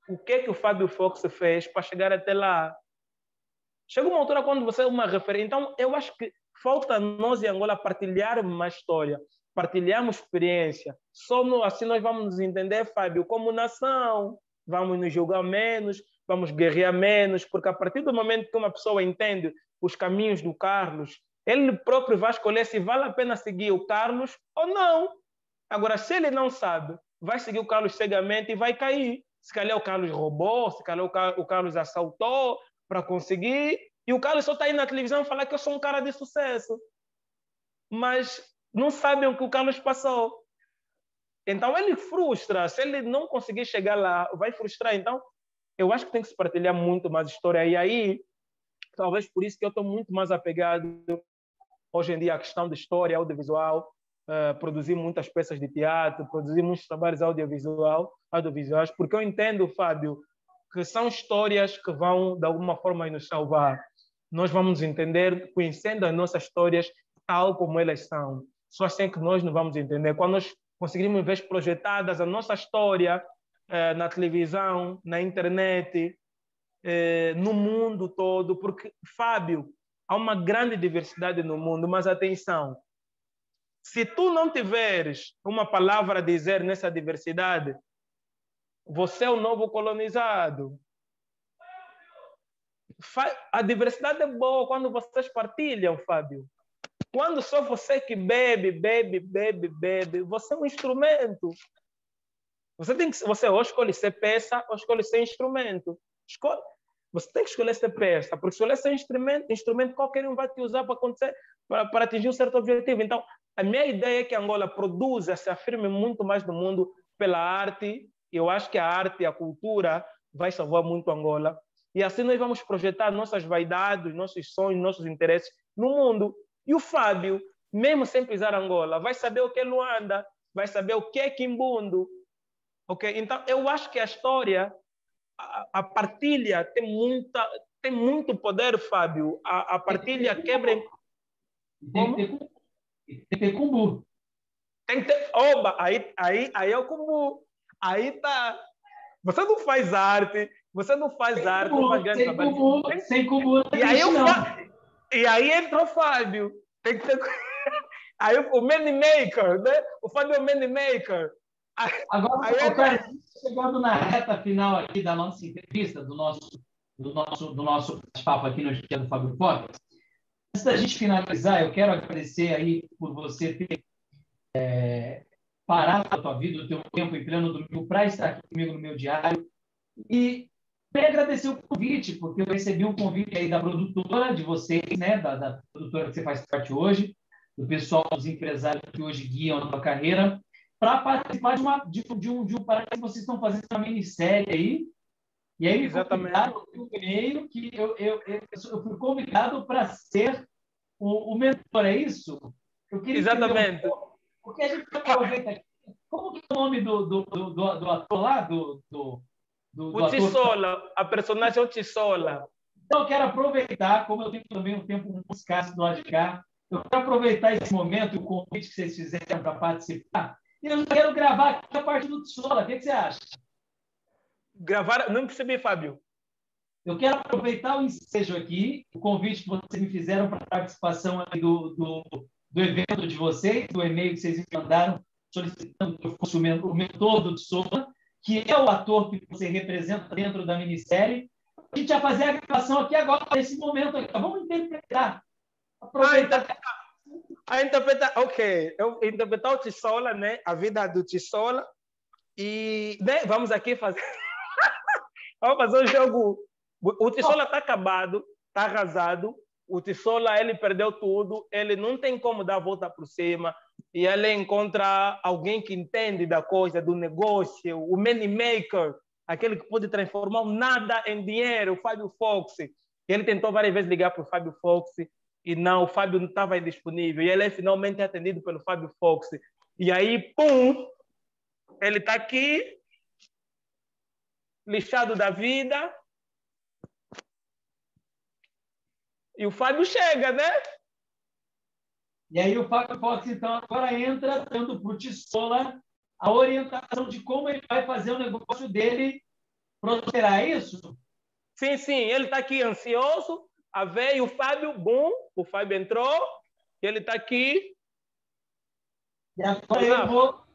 o que é que o Fábio Fox fez para chegar até lá. Chega uma altura quando você é uma referência. Então, eu acho que falta nós em Angola partilharmos uma história, partilharmos experiência. Só assim nós vamos nos entender, Fábio, como nação. Vamos nos julgar menos, vamos guerrear menos, porque a partir do momento que uma pessoa entende os caminhos do Carlos, ele próprio vai escolher se vale a pena seguir o Carlos ou não. Agora, se ele não sabe, vai seguir o Carlos cegamente e vai cair. Se calhar o Carlos roubou, se calhar o Carlos assaltou para conseguir, e o Carlos só está aí na televisão falar que eu sou um cara de sucesso. Mas não sabem o que o Carlos passou. Então ele frustra. Se ele não conseguir chegar lá, vai frustrar. Então Eu acho que tem que se partilhar muito mais história. E aí, talvez por isso que eu estou muito mais apegado hoje em dia à questão de história audiovisual, produzir muitas peças de teatro, produzir muitos trabalhos audiovisuais, porque eu entendo, Fábio, que são histórias que vão, de alguma forma, nos salvar. Nós vamos entender, conhecendo as nossas histórias tal como elas são. Só assim que nós não vamos entender. Quando nós conseguirmos ver projetadas a nossa história na televisão, na internet, no mundo todo, porque, Fábio, há uma grande diversidade no mundo, mas atenção, se tu não tiveres uma palavra a dizer nessa diversidade, você é o novo colonizado. A diversidade é boa quando vocês partilham, Fábio. Quando só você que bebe, você é um instrumento. Você ou escolhe ser peça ou escolhe ser instrumento. Você tem que escolher ser peça, porque escolher ser instrumento qualquer um vai te usar para atingir um certo objetivo. Então, a minha ideia é que Angola produza, se afirme muito mais no mundo pela arte. Eu acho que a arte e a cultura vai salvar muito Angola. E assim nós vamos projetar nossas vaidades, nossos sonhos, nossos interesses no mundo. E o Fábio, mesmo sem pisar Angola, vai saber o que é Luanda, vai saber o que é Quimbundo. Okay? Então, eu acho que a história, a partilha tem muito poder, Fábio. A partilha quebra... Tem que ter cumbu. Tem que ter... Oba, aí é o cumbu. Aí tá... Você não faz arte, não faz grande trabalho. Sem cumbu, e aí entra o Fábio. Tem que ter... Aí o Moneymaker, né? O Fábio é o Moneymaker. Agora, chegando na reta final aqui da nossa entrevista, do nosso papo aqui no Dia do Fábio Fox, antes da gente finalizar, eu quero agradecer aí por você ter parado a tua vida, o teu tempo em pleno domingo para estar aqui comigo no meu diário. E quero agradecer o convite, porque eu recebi um convite aí da produtora de vocês, né, da produtora que você faz parte hoje, do pessoal, dos empresários que hoje guiam a tua carreira, para participar de um parada que vocês estão fazendo uma minissérie aí. E aí me convidaram no e-mail que eu fui convidado para ser o mentor, é isso? Eu queria Exatamente. Porque a gente aproveita aqui. Como que é o nome do ator lá? O Tissola, a personagem é o Tissola. Então, eu quero aproveitar, como eu tenho também um tempo muito escasso do lado de cá, eu quero aproveitar esse momento, o convite que vocês fizeram para participar, e eu quero gravar aqui a parte do Tissola. O que você acha? Gravar? Não percebi, Fábio. Eu quero aproveitar o ensejo aqui, o convite que vocês me fizeram para a participação aí do evento de vocês, do e-mail que vocês me mandaram, solicitando que eu fosse o mentor do Tissola, que é o ator que você representa dentro da minissérie. A gente vai fazer a gravação aqui agora, nesse momento aqui. Vamos interpretar. Aproveitar. Eu interpretar o Tissola, né? A vida do Tissola. E né? Vamos aqui fazer... Vamos fazer um jogo. O Tissola está acabado, está arrasado. O Tissola, ele perdeu tudo. Ele não tem como dar a volta por cima. E ele encontra alguém que entende da coisa, do negócio, o moneymaker, aquele que pode transformar o nada em dinheiro, o Fábio Fox. Ele tentou várias vezes ligar para o Fábio Fox e não, o Fábio não estava disponível. E ele é finalmente atendido pelo Fábio Fox. E aí, pum, ele está aqui, lixado da vida. E o Fábio chega, né? E aí o Fábio Fox, então, agora entra dando para o Tissola a orientação de como ele vai fazer o negócio dele prosperar, é isso? Sim, sim. Ele está aqui ansioso a ver, e o Fábio, bom, o Fábio entrou, e ele está aqui. E agora eu vou...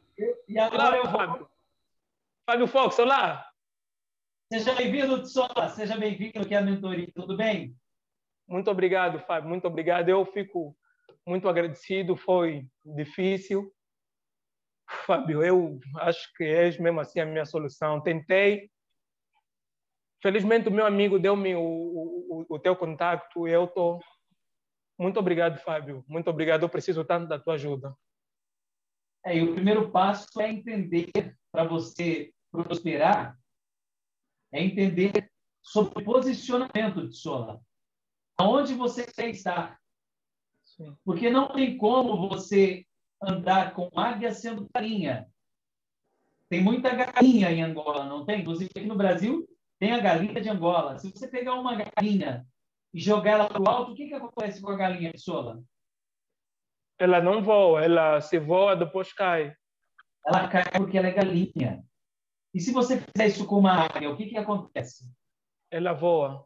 Fábio. Fábio Fox, olá. Seja bem-vindo, Tissola. Seja bem-vindo aqui à mentoria. Tudo bem? Muito obrigado, Fábio. Muito obrigado. Eu fico muito agradecido. Foi difícil. Fábio, eu acho que és mesmo assim a minha solução. Tentei. Felizmente, o meu amigo deu-me o teu contato. Eu estou... Muito obrigado, Fábio. Muito obrigado. Eu preciso tanto da tua ajuda. E o primeiro passo é entender, para você prosperar, É entender sobre o posicionamento de Sola. Aonde você quer estar. Sim. Porque não tem como você andar com águia sendo galinha. Tem muita galinha em Angola, não tem? Inclusive, aqui no Brasil, tem a galinha de Angola. Se você pegar uma galinha e jogar ela para o alto, o que acontece com a galinha de Sola? Ela não voa, ela se voa, depois cai. Ela cai porque ela é galinha. E se você fizer isso com uma águia, o que acontece? Ela voa.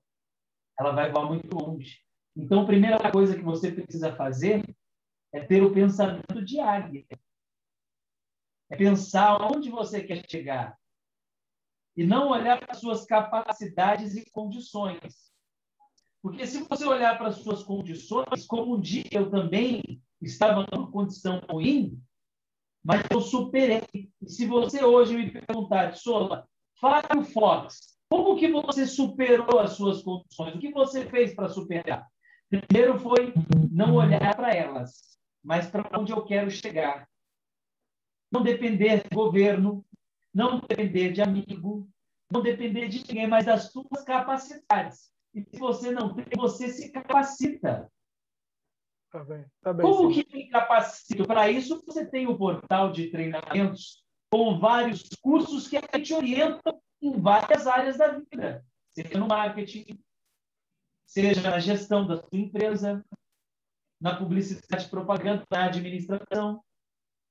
Ela vai voar muito longe. Então, a primeira coisa que você precisa fazer é ter o pensamento de águia. É pensar onde você quer chegar. E não olhar para as suas capacidades e condições. Porque se você olhar para as suas condições, como um dia eu também estava numa condição ruim, mas eu superei. E se você hoje me perguntar, Sola, Fábio Fox, como que você superou as suas condições? O que você fez para superar? Primeiro foi não olhar para elas, mas para onde eu quero chegar. Não depender do governo, não depender de amigo, não depender de ninguém, mas das suas capacidades. E se você não tem, você se capacita. Tá bem, tá bem. Como Sim. que me capacito? Para isso, você tem o portal de treinamentos com vários cursos que te orientam em várias áreas da vida. Seja no marketing, seja na gestão da sua empresa, na publicidade, propaganda, na administração.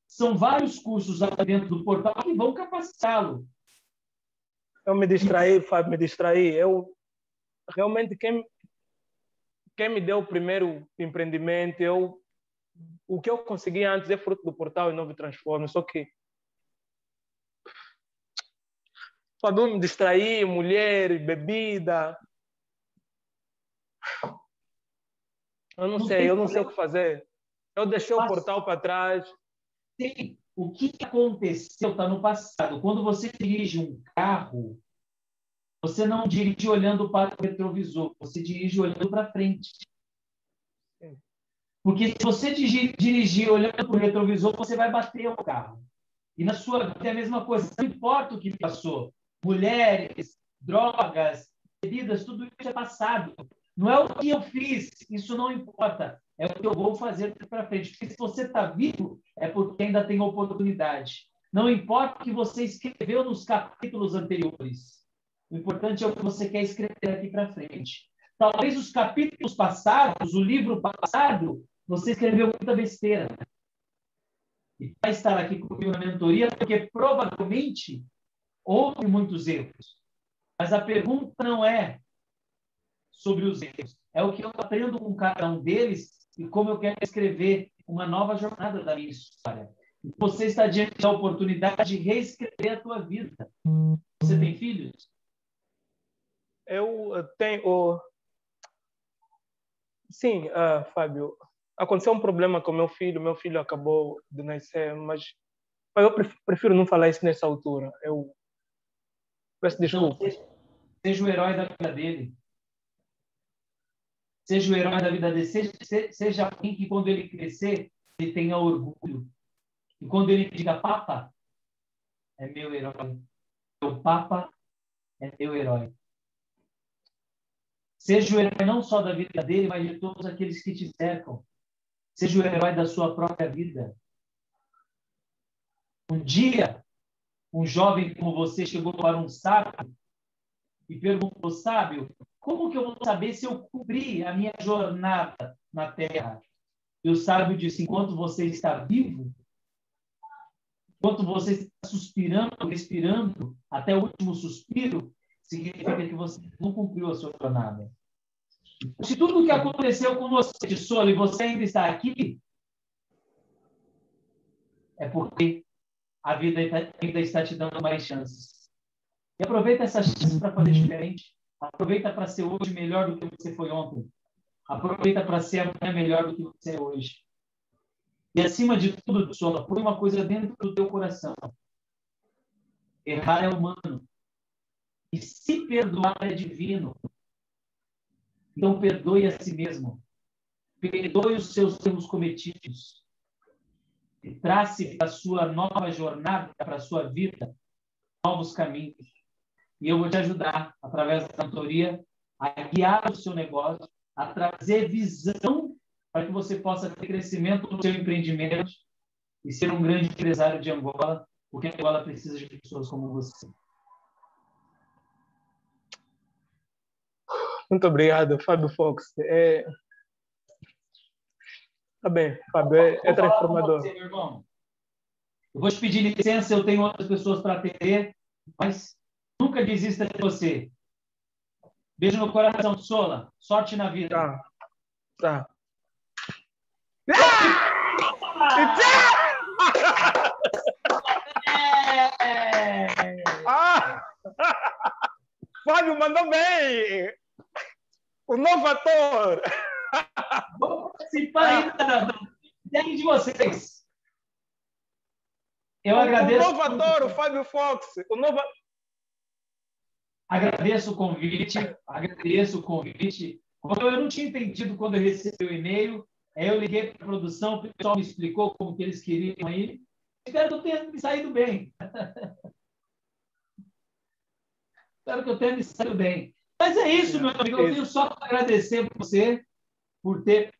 São vários cursos lá dentro do portal que vão capacitá-lo. Eu me distraí, Fábio, me distraí. Eu realmente quem me deu o primeiro empreendimento, o que eu consegui antes é fruto do portal e Novo Transforme. Só que Fábio, me distraí, mulher, bebida. Eu não sei o que fazer. Eu deixei o portal para trás. Sim, o que aconteceu está no passado. Quando você dirige um carro, você não dirige olhando para o retrovisor, você dirige olhando para frente. Porque se você dirigir olhando para o retrovisor, você vai bater o carro. E na sua vida é a mesma coisa. Não importa o que passou. Mulheres, drogas, bebidas, tudo isso é passado. Não é o que eu fiz, isso não importa. É o que eu vou fazer para frente. Porque se você está vivo, é porque ainda tem oportunidade. Não importa o que você escreveu nos capítulos anteriores. O importante é o que você quer escrever aqui para frente. Talvez os capítulos passados, o livro passado, você escreveu muita besteira. E vai estar aqui comigo na mentoria, porque provavelmente houve muitos erros. Mas a pergunta não é sobre os erros, é o que eu aprendo com cada um deles e como eu quero escrever uma nova jornada da minha história. Você está diante da oportunidade de reescrever a tua vida. Você tem filhos? Eu tenho. Sim, Fábio. Aconteceu um problema com meu filho acabou de nascer, mas eu prefiro não falar isso nessa altura. Eu peço desculpa. Então, seja o herói da vida dele. Seja o herói da vida dele. Seja alguém que, quando ele crescer, ele tenha orgulho. E quando ele diga, Papa, é meu herói. O Papa é meu herói. Seja o herói não só da vida dele, mas de todos aqueles que te cercam. Seja o herói da sua própria vida. Um dia, um jovem como você chegou para um sábio e perguntou, sábio, como que eu vou saber se eu cumpri a minha jornada na Terra? E o sábio disse, enquanto você está vivo, enquanto você está suspirando, respirando, até o último suspiro, significa que você não cumpriu a sua jornada. Se tudo o que aconteceu com você de solo e você ainda está aqui, é porque a vida ainda está te dando mais chances. E aproveita essas chances para fazer diferente. Aproveita para ser hoje melhor do que você foi ontem. Aproveita para ser amanhã melhor do que você é hoje. E acima de tudo, Sola, põe uma coisa dentro do teu coração. Errar é humano. E se perdoar é divino. Então perdoe a si mesmo. Perdoe os seus erros cometidos. E trace para a sua nova jornada, para a sua vida, novos caminhos. e eu vou te ajudar, através da mentoria, a guiar o seu negócio, a trazer visão para que você possa ter crescimento no seu empreendimento e ser um grande empresário de Angola, porque Angola precisa de pessoas como você. Muito obrigado, Fábio Fox. Tá bem, Fábio, é transformador. Você, meu irmão. Eu vou te pedir licença, eu tenho outras pessoas para atender, mas nunca desista de você. Beijo no coração, Sola. Sorte na vida. Tá. Tá. Fábio mandou bem! O novo ator! Vou participar ainda de vocês. Eu agradeço. O novo ator, o Fábio Fox. O novo... Agradeço o convite. Eu não tinha entendido quando eu recebi o e-mail. Aí eu liguei para a produção, o pessoal me explicou como que eles queriam aí. Espero que eu tenha me saído bem. Espero que eu tenha me saído bem. Mas é isso, meu amigo. Eu tenho só para agradecer você por ter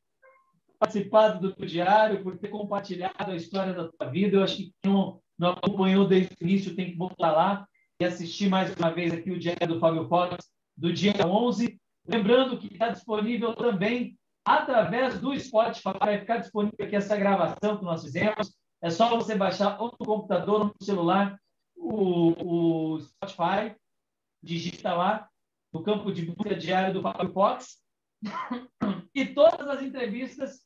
participado do teu diário, por ter compartilhado a história da tua vida. Eu acho que quem não acompanhou desde o início tem que voltar lá e assistir mais uma vez aqui o diário do Fábio Fox do dia 11. Lembrando que está disponível também através do Spotify. Vai ficar disponível aqui essa gravação que nós fizemos. É só você baixar ou no computador ou no celular o Spotify, digita lá no campo de busca diário do Fábio Fox e todas as entrevistas,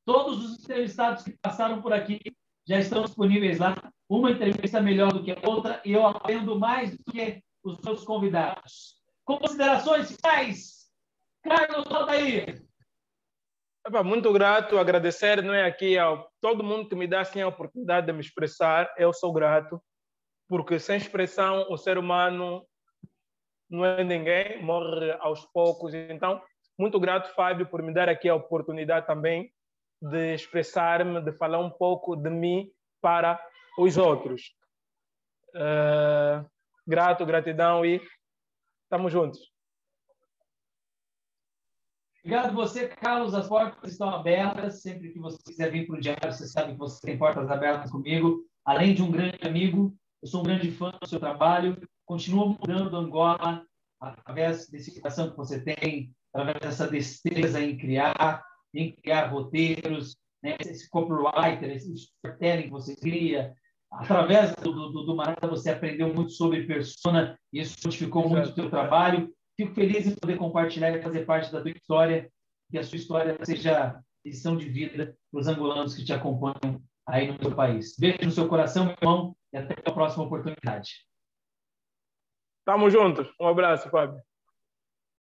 todos os entrevistados que passaram por aqui já estão disponíveis lá. Uma entrevista melhor do que a outra e eu aprendo mais do que os meus convidados. Considerações finais? Carlos, solta aí. Muito grato, agradecer, não é, aqui a todo mundo que me dá assim, a oportunidade de me expressar. Eu sou grato, porque sem expressão o ser humano não é ninguém, morre aos poucos. Então, muito grato, Fábio, por me dar aqui a oportunidade também de expressar-me, de falar um pouco de mim para os outros. Gratidão e estamos juntos. Obrigado você, Carlos. As portas estão abertas. Sempre que você quiser vir para o diário, você sabe que você tem portas abertas comigo. Além de um grande amigo, eu sou um grande fã do seu trabalho. Continua mudando Angola através desse coração que você tem, através dessa destreza em criar roteiros, né? Esse copywriter, esse storytelling que você cria. Através do Manada, você aprendeu muito sobre persona e isso modificou muito o seu trabalho. Fico feliz em poder compartilhar e fazer parte da tua história, que a sua história seja lição de vida para os angolanos que te acompanham aí no seu país. Beijo no seu coração, meu irmão, e até a próxima oportunidade. Tamo juntos. Um abraço, Fábio.